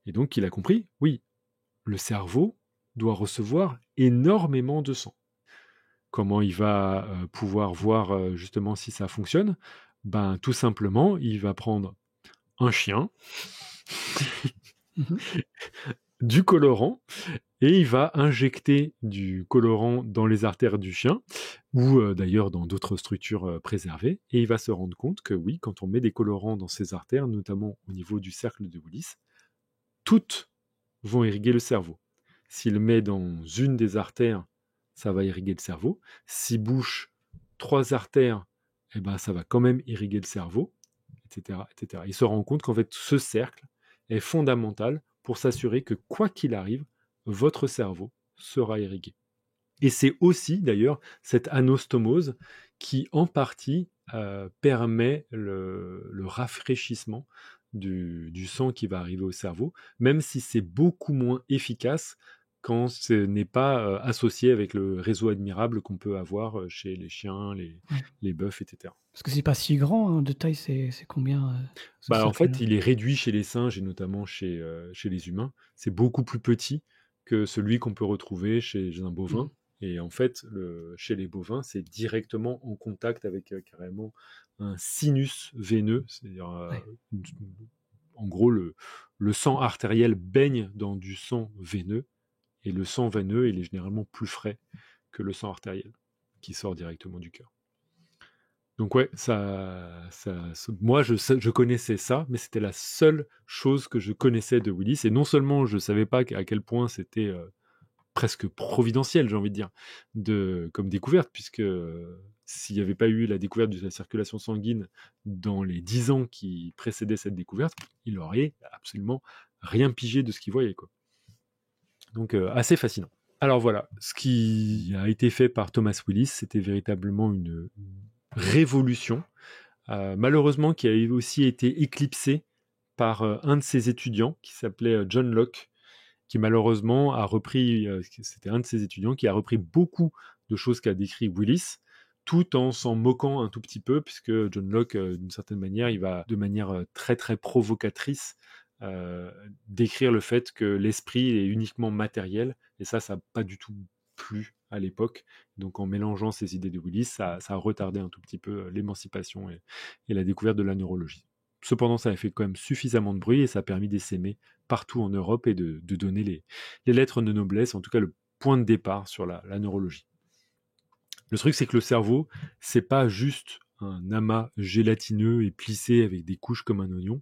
Et donc, il a compris, oui, le cerveau doit recevoir énormément de sang. Comment il va pouvoir voir justement si ça fonctionne ? Tout simplement, il va prendre un chien, du colorant, et il va injecter du colorant dans les artères du chien, ou d'ailleurs dans d'autres structures préservées, et il va se rendre compte que oui, quand on met des colorants dans ces artères, notamment au niveau du cercle de Willis, toutes vont irriguer le cerveau. S'il met dans une des artères, ça va irriguer le cerveau. S'il bouche 3 artères, ça va quand même irriguer le cerveau, etc., etc. Il se rend compte qu'en fait, ce cercle est fondamental pour s'assurer que quoi qu'il arrive, votre cerveau sera irrigué. Et c'est aussi, d'ailleurs, cette anostomose qui, en partie, permet le rafraîchissement du sang qui va arriver au cerveau, même si c'est beaucoup moins efficace quand ce n'est pas associé avec le réseau admirable qu'on peut avoir chez les chiens, les bœufs, etc. Parce que c'est pas si grand, hein, de taille, c'est combien En fait, il est réduit chez les singes et notamment chez les humains. C'est beaucoup plus petit que celui qu'on peut retrouver chez un bovin. Et en fait, chez les bovins, c'est directement en contact avec carrément un sinus veineux. C'est-à-dire, en gros, le sang artériel baigne dans du sang veineux. Et le sang veineux, il est généralement plus frais que le sang artériel, qui sort directement du cœur. Donc ouais, moi je connaissais ça, mais c'était la seule chose que je connaissais de Willis. Et non seulement je savais pas à quel point c'était presque providentiel, j'ai envie de dire, comme découverte, puisque s'il n'y avait pas eu la découverte de la circulation sanguine dans les 10 ans qui précédaient cette découverte, il n'aurait absolument rien pigé de ce qu'il voyait, quoi. Donc assez fascinant. Alors voilà, ce qui a été fait par Thomas Willis, c'était véritablement une révolution, malheureusement qui a aussi été éclipsée par un de ses étudiants qui s'appelait John Locke, qui malheureusement a repris, c'était un de ses étudiants qui a repris beaucoup de choses qu'a décrit Willis, tout en s'en moquant un tout petit peu, puisque John Locke, d'une certaine manière, il va de manière très très provocatrice décrire le fait que l'esprit est uniquement matériel, et ça n'a pas du tout plu à l'époque. Donc en mélangeant ces idées de Willis, ça a retardé un tout petit peu l'émancipation et la découverte de la neurologie. Cependant, ça a fait quand même suffisamment de bruit et ça a permis d'essaimer partout en Europe et de donner les lettres de noblesse, en tout cas le point de départ sur la neurologie. Le truc, c'est que le cerveau, c'est pas juste un amas gélatineux et plissé avec des couches comme un oignon.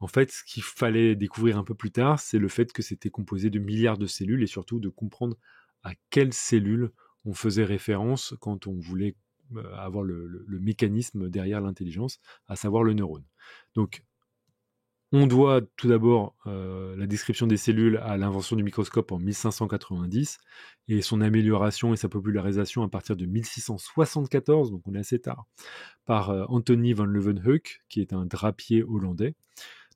En fait, ce qu'il fallait découvrir un peu plus tard, c'est le fait que c'était composé de milliards de cellules et surtout de comprendre à quelles cellules on faisait référence quand on voulait avoir le mécanisme derrière l'intelligence, à savoir le neurone. Donc, on doit tout d'abord la description des cellules à l'invention du microscope en 1590 et son amélioration et sa popularisation à partir de 1674, donc on est assez tard, par Anthony van Leeuwenhoek, qui est un drapier hollandais.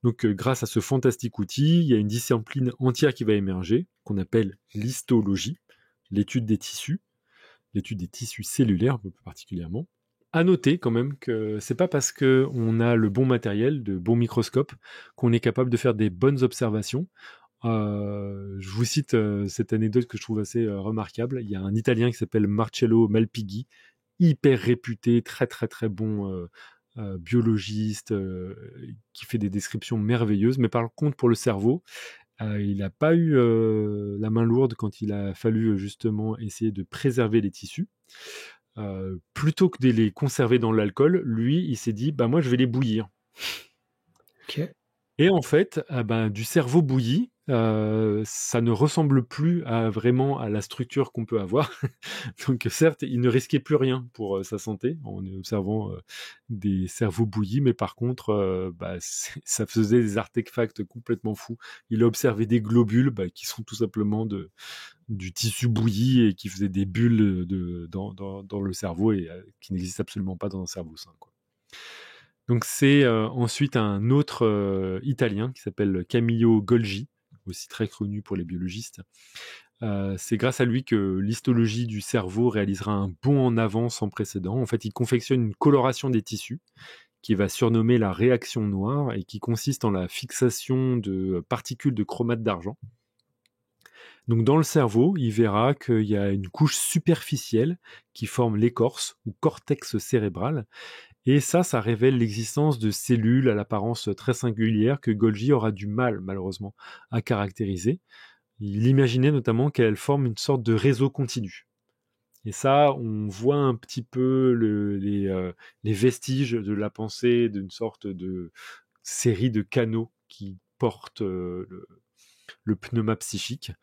Donc grâce à ce fantastique outil, il y a une discipline entière qui va émerger, qu'on appelle l'histologie, l'étude des tissus cellulaires plus particulièrement. À noter quand même que c'est pas parce qu'on a le bon matériel, de bons microscopes, qu'on est capable de faire des bonnes observations. Je vous cite cette anecdote que je trouve assez remarquable. Il y a un Italien qui s'appelle Marcello Malpighi, hyper réputé, très très très bon biologiste, qui fait des descriptions merveilleuses. Mais par contre, pour le cerveau, il n'a pas eu la main lourde quand il a fallu justement essayer de préserver les tissus. Plutôt que de les conserver dans l'alcool, lui, il s'est dit, moi, je vais les bouillir. Ok. Et en fait, du cerveau bouilli, ça ne ressemble plus vraiment à la structure qu'on peut avoir. Donc certes, il ne risquait plus rien pour sa santé en observant des cerveaux bouillis, mais par contre, ça faisait des artefacts complètement fous. Il a observé des globules qui sont tout simplement du tissu bouilli et qui faisaient des bulles dans le cerveau et qui n'existent absolument pas dans un cerveau sain, quoi. Donc c'est ensuite un autre Italien qui s'appelle Camillo Golgi, aussi très connu pour les biologistes. C'est grâce à lui que l'histologie du cerveau réalisera un bond en avant sans précédent. En fait, il confectionne une coloration des tissus qui va surnommer la réaction noire et qui consiste en la fixation de particules de chromate d'argent. Donc dans le cerveau, il verra qu'il y a une couche superficielle qui forme l'écorce ou cortex cérébral. Et ça révèle l'existence de cellules à l'apparence très singulière que Golgi aura du mal, malheureusement, à caractériser. Il imaginait notamment qu'elles forment une sorte de réseau continu. Et ça, on voit un petit peu les vestiges de la pensée d'une sorte de série de canaux qui portent le pneuma psychique.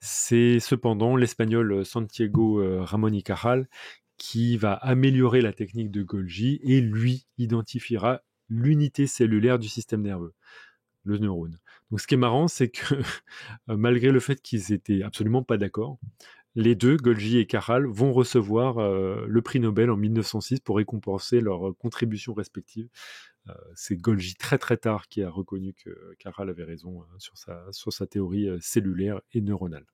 C'est cependant l'espagnol Santiago Ramón y Cajal qui va améliorer la technique de Golgi et lui identifiera l'unité cellulaire du système nerveux, le neurone. Donc ce qui est marrant, c'est que malgré le fait qu'ils étaient absolument pas d'accord, les deux, Golgi et Cajal, vont recevoir le prix Nobel en 1906 pour récompenser leurs contributions respectives. C'est Golgi très très tard qui a reconnu que Cajal avait raison sur sa théorie cellulaire et neuronale.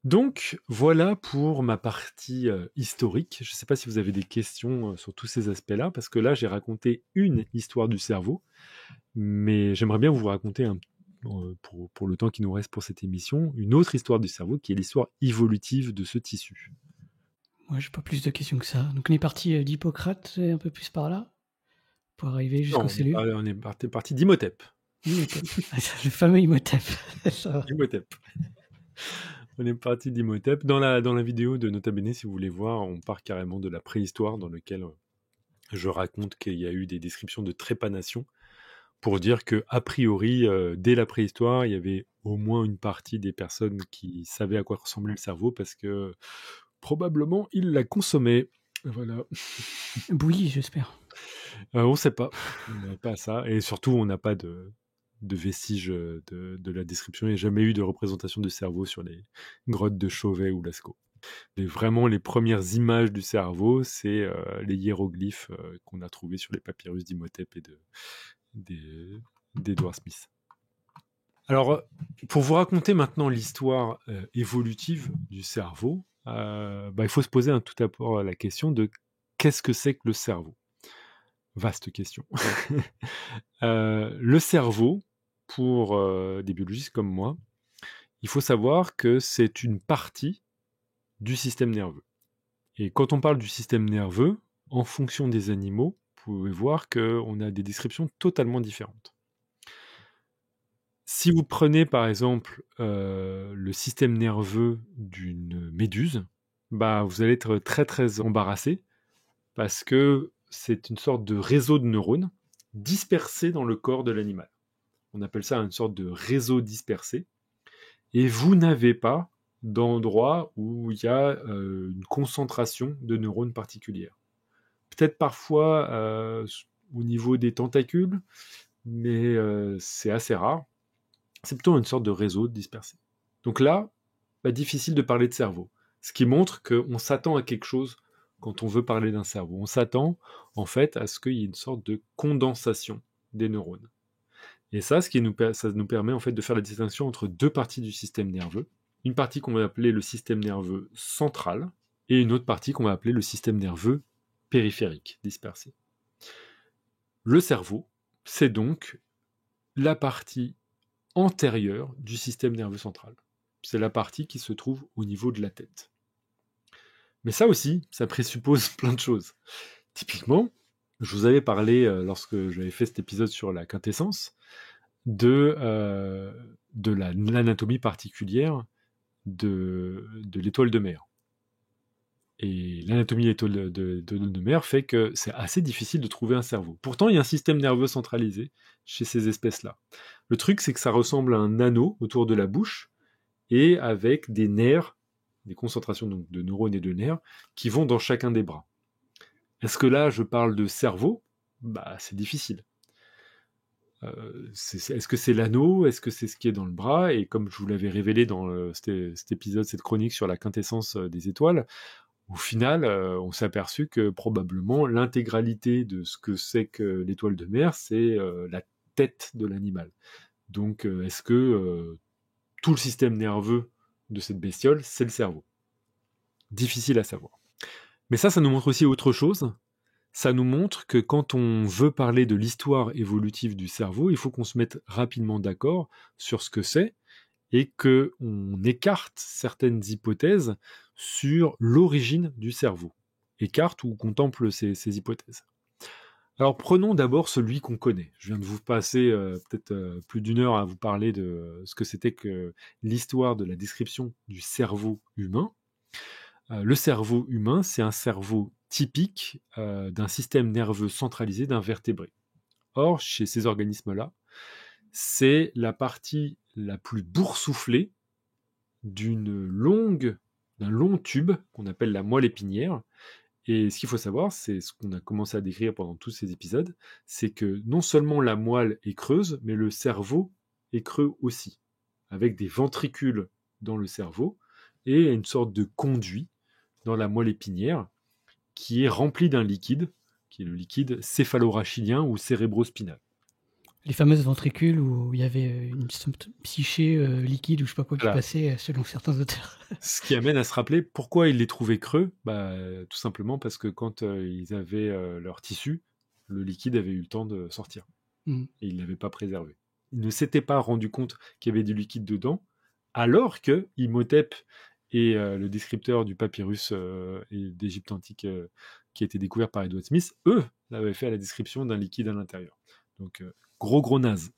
Donc voilà pour ma partie historique. Je ne sais pas si vous avez des questions sur tous ces aspects-là, parce que là j'ai raconté une histoire du cerveau, mais j'aimerais bien vous raconter pour le temps qui nous reste pour cette émission, une autre histoire du cerveau qui est l'histoire évolutive de ce tissu. Moi, j'ai pas plus de questions que ça. Donc on est parti d'Hippocrate et un peu plus par là pour arriver jusqu'aux cellules. On est parti d'Imhotep. Le fameux Imhotep. Imhotep. On est parti d'Imhotep. Dans la vidéo de Nota Bene, si vous voulez voir, on part carrément de la préhistoire dans laquelle je raconte qu'il y a eu des descriptions de trépanation pour dire que a priori, dès la préhistoire, il y avait au moins une partie des personnes qui savaient à quoi ressemblait le cerveau parce que probablement ils la consommaient. Voilà. Bouillie, j'espère. On ne sait pas. On n'a pas ça. Et surtout, on n'a pas de vestiges de la description. Il n'y a jamais eu de représentation du cerveau sur les grottes de Chauvet ou Lascaux. Et vraiment, les premières images du cerveau, c'est les hiéroglyphes qu'on a trouvés sur les papyrus d'Imhotep et d'Edward Smith. Alors, pour vous raconter maintenant l'histoire évolutive du cerveau, il faut se poser tout d'abord la question de qu'est-ce que c'est que le cerveau ? Vaste question. Le cerveau, pour des biologistes comme moi, il faut savoir que c'est une partie du système nerveux. Et quand on parle du système nerveux, en fonction des animaux, vous pouvez voir qu'on a des descriptions totalement différentes. Si vous prenez par exemple le système nerveux d'une méduse, vous allez être très très embarrassé parce que c'est une sorte de réseau de neurones dispersés dans le corps de l'animal. On appelle ça une sorte de réseau dispersé. Et vous n'avez pas d'endroit où il y a une concentration de neurones particulière. Peut-être parfois au niveau des tentacules, mais c'est assez rare. C'est plutôt une sorte de réseau dispersé. Donc là, difficile de parler de cerveau. Ce qui montre qu'on s'attend à quelque chose quand on veut parler d'un cerveau. On s'attend en fait à ce qu'il y ait une sorte de condensation des neurones. Et ça, ça nous permet en fait de faire la distinction entre deux parties du système nerveux. Une partie qu'on va appeler le système nerveux central et une autre partie qu'on va appeler le système nerveux périphérique, dispersé. Le cerveau, c'est donc la partie antérieure du système nerveux central. C'est la partie qui se trouve au niveau de la tête. Mais ça aussi, ça présuppose plein de choses. Typiquement, je vous avais parlé, lorsque j'avais fait cet épisode sur la quintessence, de l'anatomie particulière de l'étoile de mer. Et l'anatomie de l'étoile de mer fait que c'est assez difficile de trouver un cerveau. Pourtant, il y a un système nerveux centralisé chez ces espèces-là. Le truc, c'est que ça ressemble à un anneau autour de la bouche, et avec des nerfs, des concentrations donc de neurones et de nerfs, qui vont dans chacun des bras. Est-ce que là, je parle de cerveau ? C'est difficile. Est-ce que c'est l'anneau ? Est-ce que c'est ce qui est dans le bras ? Et comme je vous l'avais révélé dans cet épisode, cette chronique sur la quintessence des étoiles, au final, on s'est aperçu que probablement l'intégralité de ce que c'est que l'étoile de mer, c'est la tête de l'animal. Donc, est-ce que tout le système nerveux de cette bestiole, c'est le cerveau ? Difficile à savoir. Mais ça nous montre aussi autre chose. Ça nous montre que quand on veut parler de l'histoire évolutive du cerveau, il faut qu'on se mette rapidement d'accord sur ce que c'est et qu'on écarte certaines hypothèses sur l'origine du cerveau. Écarte ou contemple ces hypothèses. Alors prenons d'abord celui qu'on connaît. Je viens de vous passer peut-être plus d'une heure à vous parler de ce que c'était que l'histoire de la description du cerveau humain. Le cerveau humain, c'est un cerveau typique d'un système nerveux centralisé d'un vertébré. Or, chez ces organismes-là, c'est la partie la plus boursouflée d'un long tube qu'on appelle la moelle épinière. Et ce qu'il faut savoir, c'est ce qu'on a commencé à décrire pendant tous ces épisodes, c'est que non seulement la moelle est creuse, mais le cerveau est creux aussi, avec des ventricules dans le cerveau et une sorte de conduit dans la moelle épinière qui est rempli d'un liquide, qui est le liquide céphalorachidien ou cérébrospinal. Les fameuses ventricules où il y avait une psyché liquide ou je sais pas quoi qui passait selon certains auteurs. Ce qui amène à se rappeler pourquoi ils les trouvaient creux. Tout simplement parce que quand ils avaient leur tissu, le liquide avait eu le temps de sortir. Et ils ne l'avaient pas préservé. Ils ne s'étaient pas rendu compte qu'il y avait du liquide dedans, alors que Imhotep et le descripteur du papyrus et d'Égypte antique qui a été découvert par Edward Smith, eux, l'avaient fait à la description d'un liquide à l'intérieur. Donc, gros naze.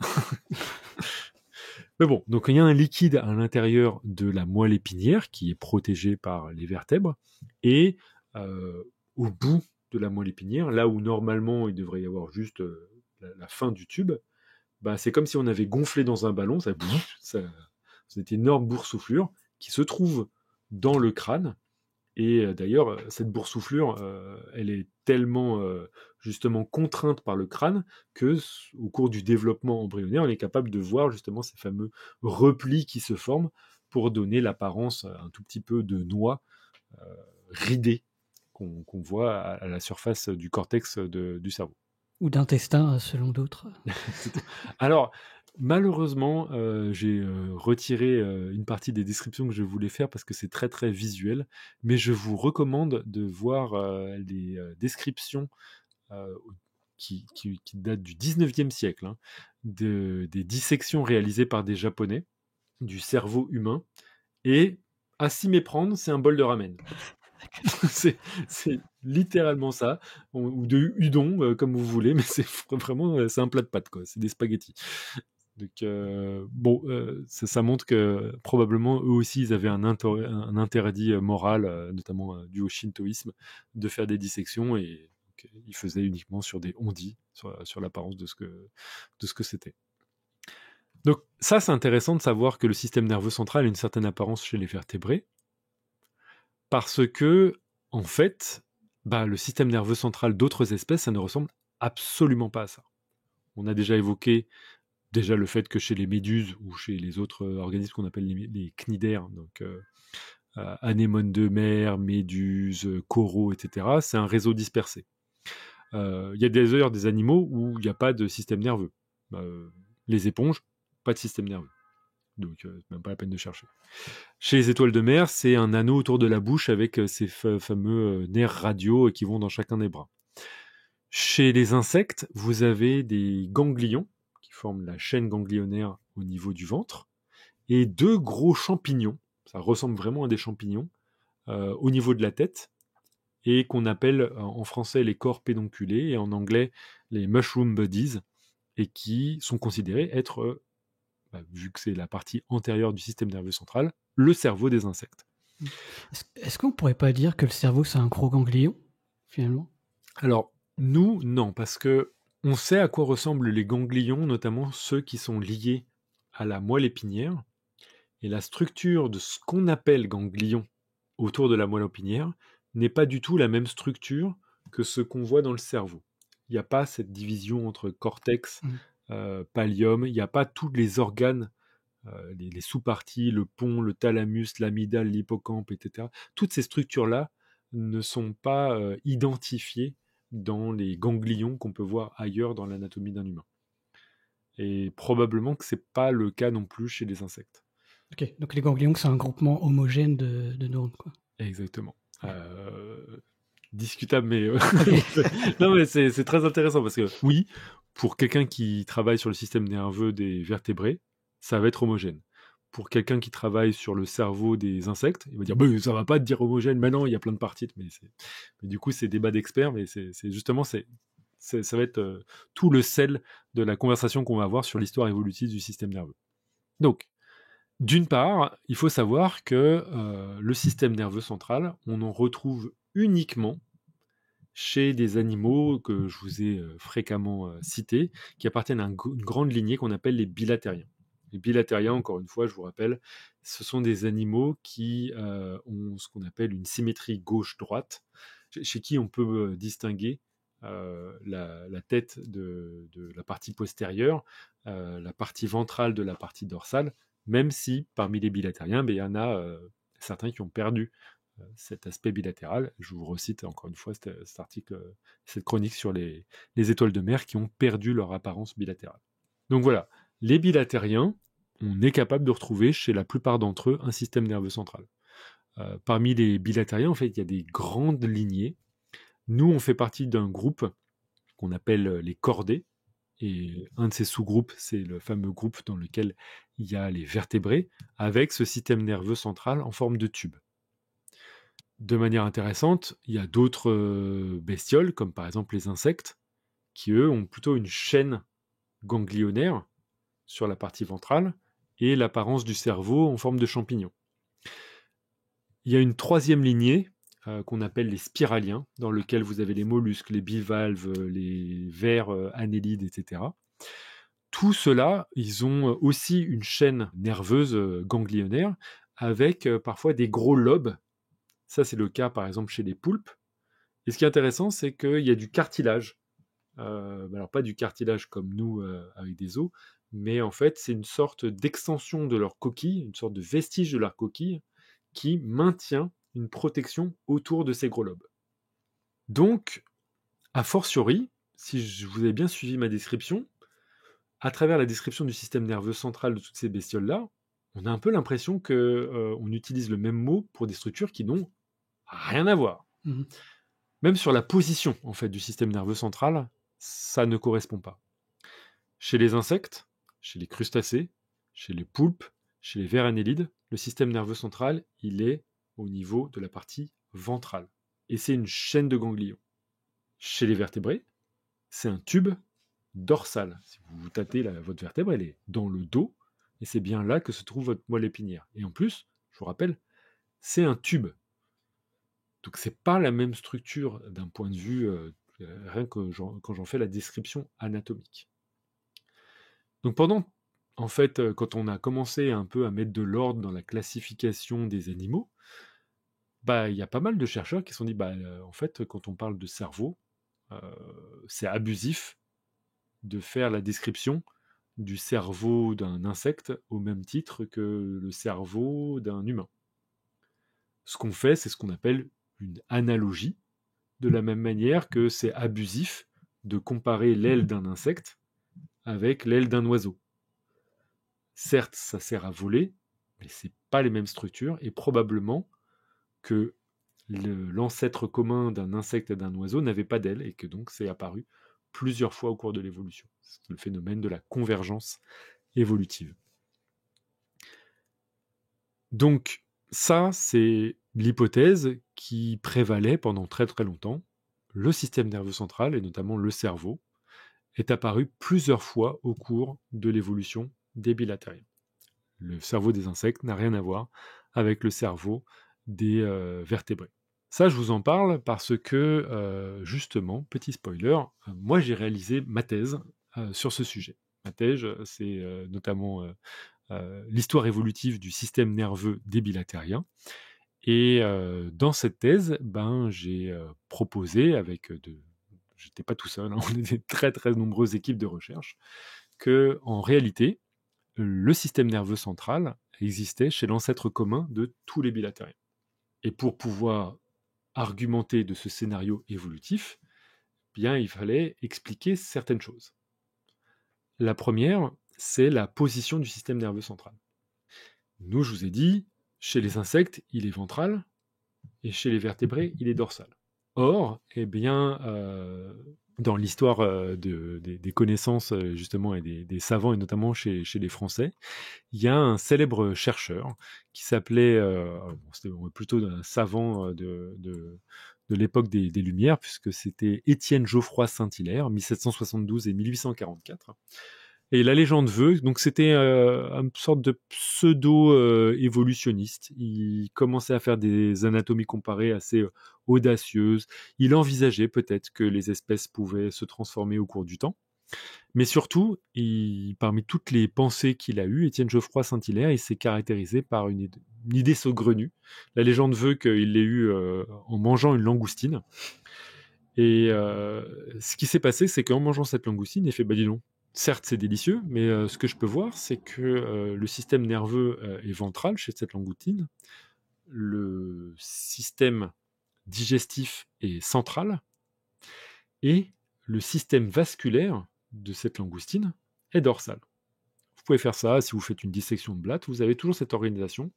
Mais bon, donc il y a un liquide à l'intérieur de la moelle épinière qui est protégée par les vertèbres, et au bout de la moelle épinière, là où normalement il devrait y avoir juste la fin du tube, c'est comme si on avait gonflé dans un ballon, cette énorme boursouflure qui se trouve dans le crâne. Et d'ailleurs, cette boursouflure, elle est tellement justement contrainte par le crâne que, au cours du développement embryonnaire, on est capable de voir justement ces fameux replis qui se forment pour donner l'apparence un tout petit peu de noix ridée qu'on voit à la surface du cortex du cerveau. Ou d'intestin, selon d'autres. Alors, malheureusement, j'ai retiré une partie des descriptions que je voulais faire parce que c'est très très visuel, mais je vous recommande de voir les descriptions qui datent du 19e siècle, des dissections réalisées par des Japonais du cerveau humain, et à s'y méprendre, c'est un bol de ramen. c'est littéralement ça, ou de udon, comme vous voulez, mais c'est vraiment c'est un plat de pâtes, quoi. C'est des spaghettis. Donc ça montre que probablement eux aussi ils avaient un interdit moral, notamment dû au shintoïsme, de faire des dissections, et Donc, il faisait uniquement sur des on-dit, sur l'apparence de ce que c'était. Donc ça, c'est intéressant de savoir que le système nerveux central a une certaine apparence chez les vertébrés, parce que, en fait, le système nerveux central d'autres espèces, ça ne ressemble absolument pas à ça. On a déjà évoqué le fait que chez les méduses ou chez les autres organismes qu'on appelle les cnidaires, donc anémones de mer, méduses, coraux, etc., c'est un réseau dispersé. Il y a d'ailleurs des animaux où il n'y a pas de système nerveux. Les éponges, pas de système nerveux. Donc, c'est même pas la peine de chercher. Chez les étoiles de mer, c'est un anneau autour de la bouche avec ces fameux nerfs radiaux qui vont dans chacun des bras. Chez les insectes, vous avez des ganglions qui forment la chaîne ganglionnaire au niveau du ventre et 2 gros champignons, ça ressemble vraiment à des champignons, au niveau de la tête et qu'on appelle en français les corps pédonculés et en anglais les mushroom bodies et qui sont considérés être vu que c'est la partie antérieure du système nerveux central, le cerveau des insectes. Est-ce qu'on pourrait pas dire que le cerveau, c'est un gros ganglion, finalement? Alors, nous, non, parce que on sait à quoi ressemblent les ganglions, notamment ceux qui sont liés à la moelle épinière, et la structure de ce qu'on appelle ganglion autour de la moelle épinière n'est pas du tout la même structure que ce qu'on voit dans le cerveau. Il n'y a pas cette division entre cortex, pallium, il n'y a pas tous les organes, les sous-parties, le pons, le thalamus, l'amygdale, l'hippocampe, etc. Toutes ces structures-là ne sont pas identifiées dans les ganglions qu'on peut voir ailleurs dans l'anatomie d'un humain. Et probablement que c'est pas le cas non plus chez les insectes. Ok, donc les ganglions, c'est un groupement homogène de neurones, quoi. Exactement. Discutable, mais non, mais c'est très intéressant parce que oui, pour quelqu'un qui travaille sur le système nerveux des vertébrés, ça va être homogène. Pour quelqu'un qui travaille sur le cerveau des insectes, il va dire ça va pas te dire homogène, mais non, il y a plein de parties. Mais du coup, c'est débat d'experts, mais c'est justement ça va être tout le sel de la conversation qu'on va avoir sur l'histoire évolutive du système nerveux. Donc, d'une part, il faut savoir que le système nerveux central, on en retrouve uniquement chez des animaux que je vous ai fréquemment cités, qui appartiennent à une grande lignée qu'on appelle les bilatériens. Les bilatériens, encore une fois, je vous rappelle, ce sont des animaux qui ont ce qu'on appelle une symétrie gauche-droite, chez qui on peut distinguer la tête de la partie postérieure, la partie ventrale de la partie dorsale, même si parmi les bilatériens, il y en a certains qui ont perdu cet aspect bilatéral. Je vous recite encore une fois cet article, cette chronique sur les étoiles de mer qui ont perdu leur apparence bilatérale. Donc voilà, les bilatériens, on est capable de retrouver chez la plupart d'entre eux un système nerveux central. Parmi les bilatériens, en fait, il y a des grandes lignées. Nous, on fait partie d'un groupe qu'on appelle les chordés, et un de ces sous-groupes, c'est le fameux groupe dans lequel il y a les vertébrés, avec ce système nerveux central en forme de tube. De manière intéressante, il y a d'autres bestioles, comme par exemple les insectes, qui eux ont plutôt une chaîne ganglionnaire sur la partie ventrale et l'apparence du cerveau en forme de champignon. Il y a une troisième lignée qu'on appelle les spiraliens, dans lequel vous avez les mollusques, les bivalves, les vers annélides, etc. Tout cela, ils ont aussi une chaîne nerveuse ganglionnaire avec parfois des gros lobes. Ça, c'est le cas, par exemple, chez les poulpes. Et ce qui est intéressant, c'est qu'il y a du cartilage. Alors, pas du cartilage comme nous, avec des os, mais en fait, c'est une sorte d'extension de leur coquille, une sorte de vestige de leur coquille, qui maintient une protection autour de ces gros lobes. Donc, a fortiori, si vous avez bien suivi ma description, à travers la description du système nerveux central de toutes ces bestioles-là, on a un peu l'impression qu'on utilise le même mot pour des structures qui n'ont rien à voir. Mmh. Même sur la position en fait, du système nerveux central, ça ne correspond pas. Chez les insectes, chez les crustacés, chez les poulpes, chez les vers annélides, le système nerveux central, il est au niveau de la partie ventrale. Et c'est une chaîne de ganglions. Chez les vertébrés, c'est un tube dorsal. Si vous tâtez votre vertèbre, elle est dans le dos, et c'est bien là que se trouve votre moelle épinière. Et en plus, je vous rappelle, c'est un tube. Donc c'est pas la même structure d'un point de vue rien que quand j'en fais la description anatomique. Donc quand on a commencé un peu à mettre de l'ordre dans la classification des animaux, il y a pas mal de chercheurs qui se sont dit, en fait, quand on parle de cerveau, c'est abusif de faire la description du cerveau d'un insecte au même titre que le cerveau d'un humain. Ce qu'on fait, c'est ce qu'on appelle une analogie, de la même manière que c'est abusif de comparer l'aile d'un insecte avec l'aile d'un oiseau. Certes, ça sert à voler, mais c'est pas les mêmes structures, et probablement que l'ancêtre commun d'un insecte et d'un oiseau n'avait pas d'aile, et que donc c'est apparu plusieurs fois au cours de l'évolution. C'est le phénomène de la convergence évolutive. Donc ça, c'est l'hypothèse qui prévalait pendant très très longtemps. Le système nerveux central, et notamment le cerveau, est apparu plusieurs fois au cours de l'évolution des bilatériens. Le cerveau des insectes n'a rien à voir avec le cerveau des vertébrés. Ça, je vous en parle parce que, justement, petit spoiler, moi j'ai réalisé ma thèse sur ce sujet. Ma thèse, c'est notamment l'histoire évolutive du système nerveux des bilatériens. Et dans cette thèse, j'ai proposé j'étais pas tout seul, hein, on était très très nombreuses équipes de recherche, que en réalité, le système nerveux central existait chez l'ancêtre commun de tous les bilatériens. Et pour pouvoir argumenter de ce scénario évolutif, il fallait expliquer certaines choses. La première, c'est la position du système nerveux central. Nous, je vous ai dit, chez les insectes, il est ventral, et chez les vertébrés, il est dorsal. Or, dans l'histoire des connaissances justement et des savants, et notamment chez les Français, il y a un célèbre chercheur qui s'appelait, c'était plutôt un savant de l'époque des Lumières, puisque c'était Étienne Geoffroy Saint-Hilaire, 1772 et 1844. Et la légende veut, donc c'était une sorte de pseudo-évolutionniste. Il commençait à faire des anatomies comparées assez audacieuses. Il envisageait peut-être que les espèces pouvaient se transformer au cours du temps. Mais surtout, parmi toutes les pensées qu'il a eues, Étienne Geoffroy Saint-Hilaire, il s'est caractérisé par une idée saugrenue. La légende veut qu'il l'ait eue en mangeant une langoustine. Et ce qui s'est passé, c'est qu'en mangeant cette langoustine, il a fait « dis donc, certes, c'est délicieux, mais ce que je peux voir, c'est que le système nerveux est ventral chez cette langoustine, le système digestif est central, et le système vasculaire de cette langoustine est dorsal. » Vous pouvez faire ça si vous faites une dissection de blatte, vous avez toujours cette organisation,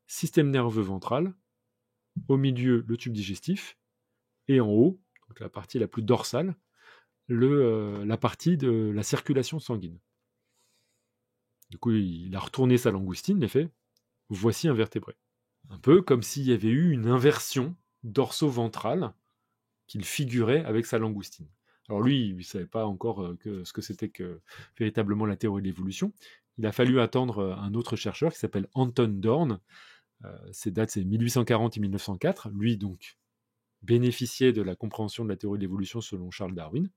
système nerveux ventral, au milieu le tube digestif, et en haut, donc la partie la plus dorsale, la partie de la circulation sanguine. Du coup, il a retourné sa langoustine, il a fait « voici un vertébré ». Un peu comme s'il y avait eu une inversion dorso-ventrale qu'il figurait avec sa langoustine. Alors lui, il ne savait pas encore ce que c'était que véritablement la théorie de l'évolution. Il a fallu attendre un autre chercheur qui s'appelle Anton Dorn. Ses dates, c'est 1840 et 1904. Lui, donc, bénéficiait de la compréhension de la théorie de l'évolution selon Charles Darwin.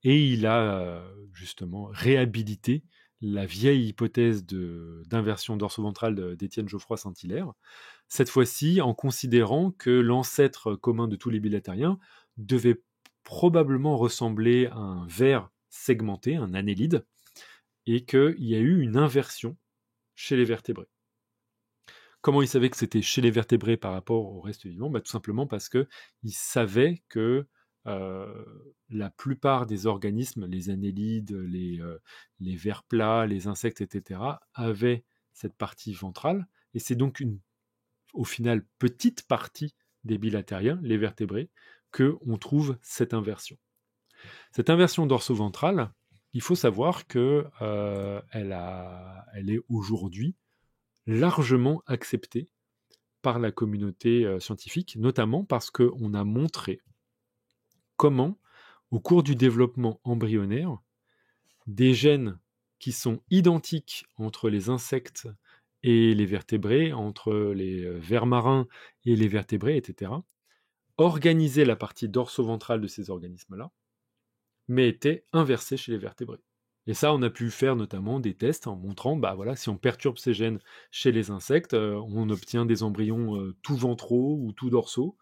Et il a justement réhabilité la vieille hypothèse d'inversion dorso-ventrale d'Étienne Geoffroy Saint-Hilaire, cette fois-ci en considérant que l'ancêtre commun de tous les bilatériens devait probablement ressembler à un ver segmenté, un annélide, et qu'il y a eu une inversion chez les vertébrés. Comment il savait que c'était chez les vertébrés par rapport au reste vivant ? Tout simplement parce qu'il savait que la plupart des organismes, les annélides, les vers plats, les insectes, etc., avaient cette partie ventrale, et c'est donc au final, petite partie des bilatériens, les vertébrés, qu'on trouve cette inversion. Cette inversion dorso-ventrale, il faut savoir que elle est aujourd'hui largement acceptée par la communauté scientifique, notamment parce qu'on a montré comment, au cours du développement embryonnaire, des gènes qui sont identiques entre les insectes et les vertébrés, entre les vers marins et les vertébrés, etc., organisaient la partie dorso-ventrale de ces organismes-là, mais étaient inversés chez les vertébrés. Et ça, on a pu faire notamment des tests en montrant, si on perturbe ces gènes chez les insectes, on obtient des embryons tout ventraux ou tout dorsaux,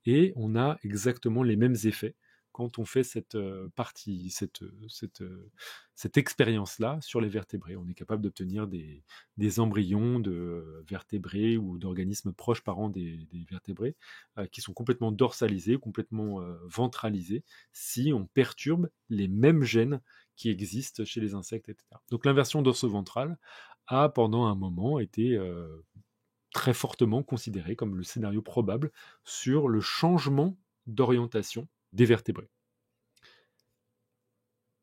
et on a exactement les mêmes effets quand on fait cette expérience-là sur les vertébrés. On est capable d'obtenir des embryons de vertébrés ou d'organismes proches parents des vertébrés qui sont complètement dorsalisés, complètement ventralisés, si on perturbe les mêmes gènes qui existent chez les insectes, etc. Donc l'inversion dorso-ventrale a pendant un moment été très fortement considéré comme le scénario probable sur le changement d'orientation des vertébrés.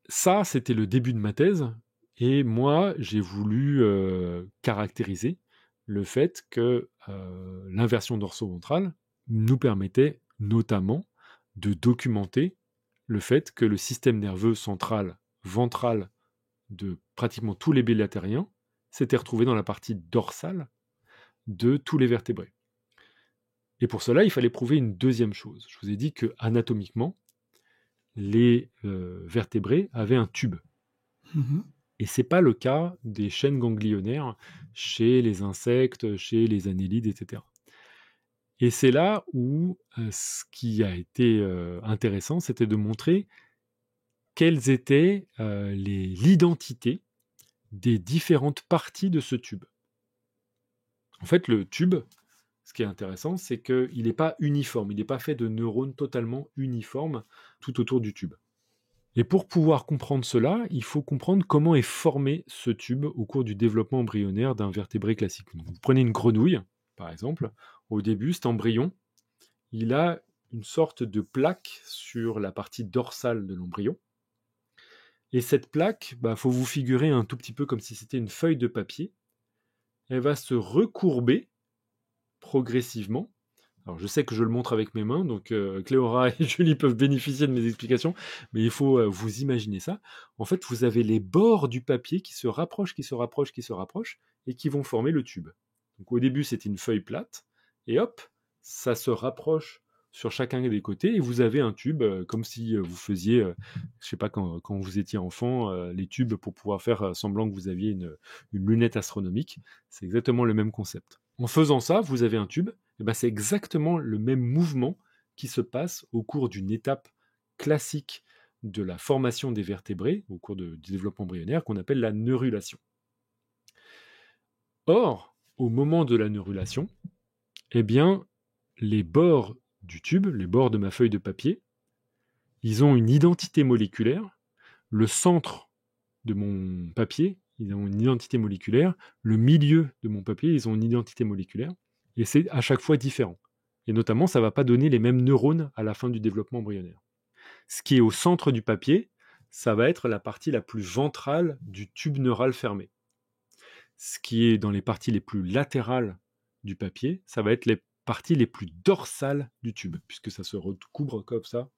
Ça, c'était le début de ma thèse, et moi, j'ai voulu caractériser le fait que l'inversion dorso-ventrale nous permettait notamment de documenter le fait que le système nerveux central ventral de pratiquement tous les bélatériens s'était retrouvé dans la partie dorsale de tous les vertébrés. Et pour cela, il fallait prouver une deuxième chose. Je vous ai dit que anatomiquement, les vertébrés avaient un tube. Mhm. Et ce n'est pas le cas des chaînes ganglionnaires chez les insectes, chez les annélides, etc. Et c'est là où ce qui a été intéressant, c'était de montrer quelles étaient l'identité des différentes parties de ce tube. En fait, le tube, ce qui est intéressant, c'est qu'il n'est pas uniforme, il n'est pas fait de neurones totalement uniformes tout autour du tube. Et pour pouvoir comprendre cela, il faut comprendre comment est formé ce tube au cours du développement embryonnaire d'un vertébré classique. Donc, vous prenez une grenouille, par exemple. Au début, cet embryon, il a une sorte de plaque sur la partie dorsale de l'embryon. Et cette plaque, faut vous figurer un tout petit peu comme si c'était une feuille de papier. Elle va se recourber progressivement. Alors je sais que je le montre avec mes mains, donc Cléora et Julie peuvent bénéficier de mes explications, mais il faut vous imaginer ça. En fait, vous avez les bords du papier qui se rapprochent, et qui vont former le tube. Donc au début, c'est une feuille plate, et hop, ça se rapproche sur chacun des côtés, et vous avez un tube, comme si vous faisiez, je sais pas, quand vous étiez enfant, les tubes pour pouvoir faire semblant que vous aviez une lunette astronomique. C'est exactement le même concept. En faisant ça, vous avez un tube, et c'est exactement le même mouvement qui se passe au cours d'une étape classique de la formation des vertébrés, au cours du développement embryonnaire, qu'on appelle la neurulation. Or, au moment de la neurulation, les bords du tube, les bords de ma feuille de papier, ils ont une identité moléculaire. Le centre de mon papier, ils ont une identité moléculaire. Le milieu de mon papier, ils ont une identité moléculaire. Et c'est à chaque fois différent. Et notamment, ça ne va pas donner les mêmes neurones à la fin du développement embryonnaire. Ce qui est au centre du papier, ça va être la partie la plus ventrale du tube neural fermé. Ce qui est dans les parties les plus latérales du papier, ça va être les parties les plus dorsales du tube, puisque ça se recouvre comme ça.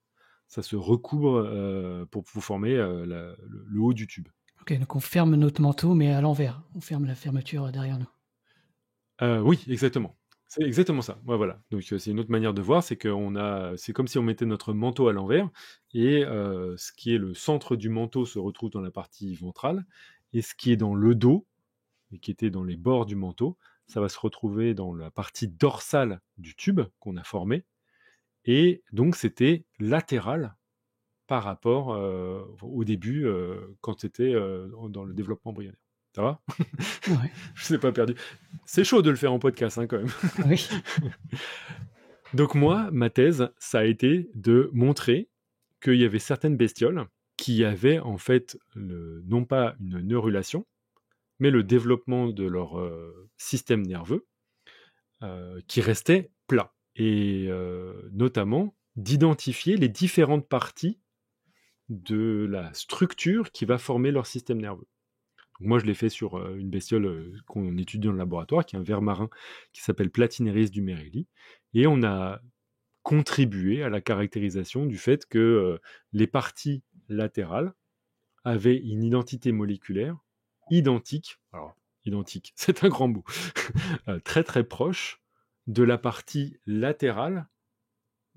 Ça se recouvre pour former le haut du tube. Ok, donc on ferme notre manteau, mais à l'envers. On ferme la fermeture derrière nous. Oui, exactement. C'est exactement ça. Ouais, voilà. Donc c'est une autre manière de voir, c'est comme si on mettait notre manteau à l'envers, et ce qui est le centre du manteau se retrouve dans la partie ventrale, et ce qui est dans le dos, et qui était dans les bords du manteau, ça va se retrouver dans la partie dorsale du tube qu'on a formé, et donc c'était latéral par rapport au début, quand c'était dans le développement embryonnaire. Ça va ? Ouais. Je ne suis pas perdu. C'est chaud de le faire en podcast, quand même. Oui. Donc moi, ma thèse, ça a été de montrer qu'il y avait certaines bestioles qui avaient en fait non pas une neurulation, mais le développement de leur système nerveux qui restait plat. Et notamment d'identifier les différentes parties de la structure qui va former leur système nerveux. Donc moi, je l'ai fait sur une bestiole qu'on étudie dans le laboratoire, qui est un ver marin qui s'appelle Platineris dumerili, et on a contribué à la caractérisation du fait que les parties latérales avaient une identité moléculaire identique, c'est un grand mot, très très proche de la partie latérale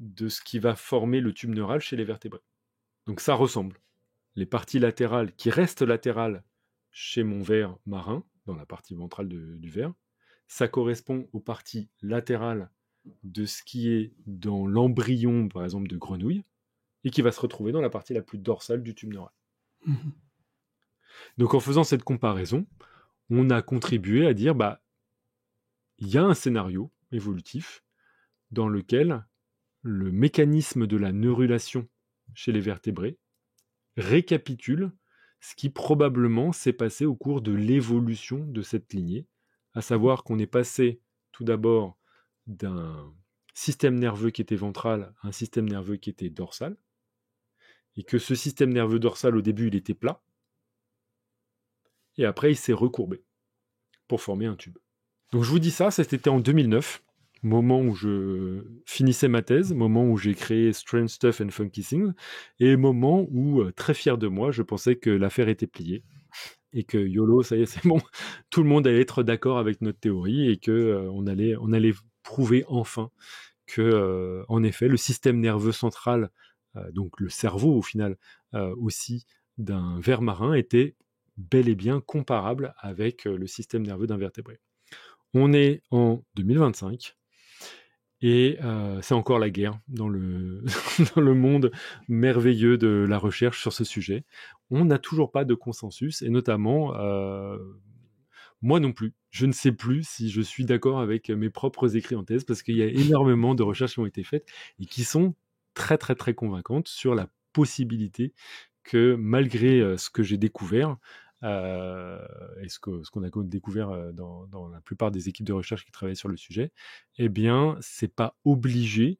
de ce qui va former le tube neural chez les vertébrés. Donc ça ressemble. Les parties latérales qui restent latérales chez mon ver marin, dans la partie ventrale du ver, ça correspond aux parties latérales de ce qui est dans l'embryon, par exemple, de grenouille, et qui va se retrouver dans la partie la plus dorsale du tube neural. Donc en faisant cette comparaison, on a contribué à dire, il y a un scénario évolutif dans lequel le mécanisme de la neurulation chez les vertébrés récapitule ce qui probablement s'est passé au cours de l'évolution de cette lignée, à savoir qu'on est passé tout d'abord d'un système nerveux qui était ventral à un système nerveux qui était dorsal, et que ce système nerveux dorsal, au début, il était plat, et après, il s'est recourbé pour former un tube. Donc je vous dis ça, c'était en 2009, moment où je finissais ma thèse, moment où j'ai créé Strange Stuff and Funky Things, et moment où, très fier de moi, je pensais que l'affaire était pliée, et que YOLO, ça y est, c'est bon, tout le monde allait être d'accord avec notre théorie, et que on allait prouver enfin que, en effet, le système nerveux central, donc le cerveau au final, aussi d'un ver marin, était bel et bien comparable avec le système nerveux d'un vertébré. On est en 2025, et c'est encore la guerre dans le, dans le monde merveilleux de la recherche sur ce sujet. On n'a toujours pas de consensus, et notamment, moi non plus. Je ne sais plus si je suis d'accord avec mes propres écrits en thèse, parce qu'il y a énormément de recherches qui ont été faites, et qui sont très très très convaincantes sur la possibilité que, malgré ce que j'ai découvert, et ce qu'on a découvert dans la plupart des équipes de recherche qui travaillent sur le sujet, eh bien, c'est pas obligé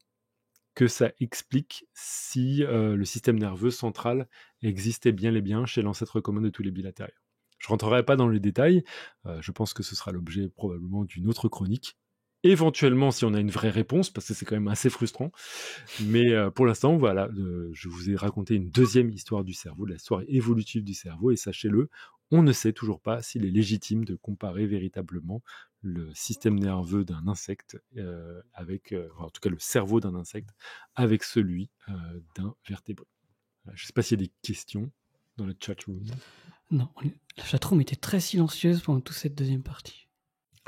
que ça explique si le système nerveux central existait bien et bien chez l'ancêtre commun de tous les bilatériens. Je rentrerai pas dans les détails, je pense que ce sera l'objet probablement d'une autre chronique, éventuellement si on a une vraie réponse, parce que c'est quand même assez frustrant, mais pour l'instant, voilà, je vous ai raconté une deuxième histoire du cerveau, de l'histoire évolutive du cerveau, et sachez-le, on ne sait toujours pas s'il est légitime de comparer véritablement le système nerveux d'un insecte en tout cas le cerveau d'un insecte, avec celui d'un vertébré. Je ne sais pas s'il y a des questions dans le chatroom. Non, la chatroom était très silencieuse pendant toute cette deuxième partie.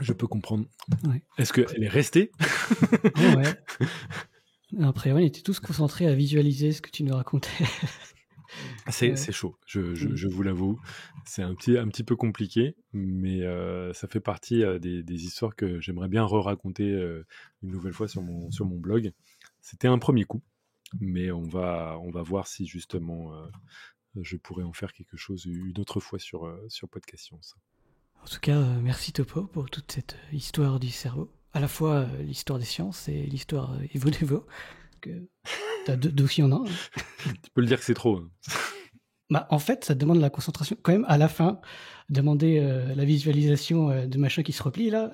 Je peux comprendre. Ouais. Est-ce qu'elle est restée? Ouais. Après, on était tous concentrés à visualiser ce que tu nous racontais. C'est chaud, je vous l'avoue. C'est un petit peu compliqué, mais ça fait partie des histoires que j'aimerais bien re-raconter une nouvelle fois sur mon blog. C'était un premier coup, mais on va voir si justement je pourrais en faire quelque chose une autre fois sur Podcast Science. En tout cas, merci Topo pour toute cette histoire du cerveau. À la fois l'histoire des sciences et l'histoire Evo. T'as deux filles en un. Tu peux le dire que c'est trop. En fait, ça demande la concentration. Quand même, à la fin, demander la visualisation de machin qui se replie, là.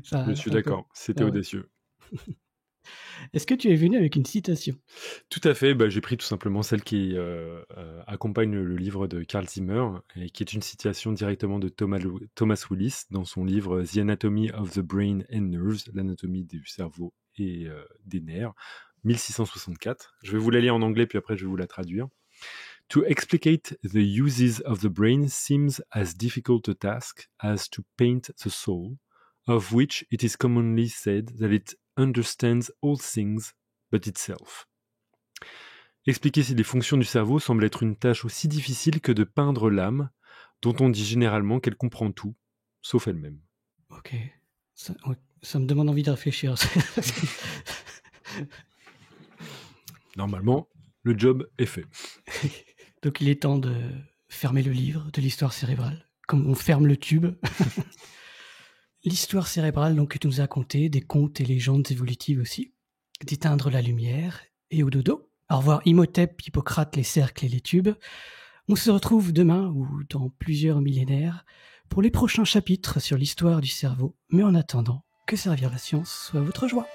Je suis d'accord, c'était audacieux. Est-ce que tu es venu avec une citation? Tout à fait, j'ai pris tout simplement celle qui accompagne le livre de Carl Zimmer, et qui est une citation directement de Thomas Willis dans son livre The Anatomy of the Brain and Nerves, l'anatomie du cerveau et des nerfs, 1664. Je vais vous la lire en anglais, puis après je vais vous la traduire. To explicate the uses of the brain seems as difficult a task as to paint the soul, of which it is commonly said that it understands all things but itself. Expliquer si les fonctions du cerveau semblent être une tâche aussi difficile que de peindre l'âme, dont on dit généralement qu'elle comprend tout, sauf elle-même. Ok, ça me demande envie de réfléchir. Normalement, le job est fait. Donc il est temps de fermer le livre de l'histoire cérébrale, comme on ferme le tube. L'histoire cérébrale donc, que tu nous as contée, des contes et légendes évolutives aussi, d'éteindre la lumière et au dodo. Au revoir Imhotep, Hippocrate, les cercles et les tubes. On se retrouve demain ou dans plusieurs millénaires pour les prochains chapitres sur l'histoire du cerveau. Mais en attendant, que servir la science soit votre joie.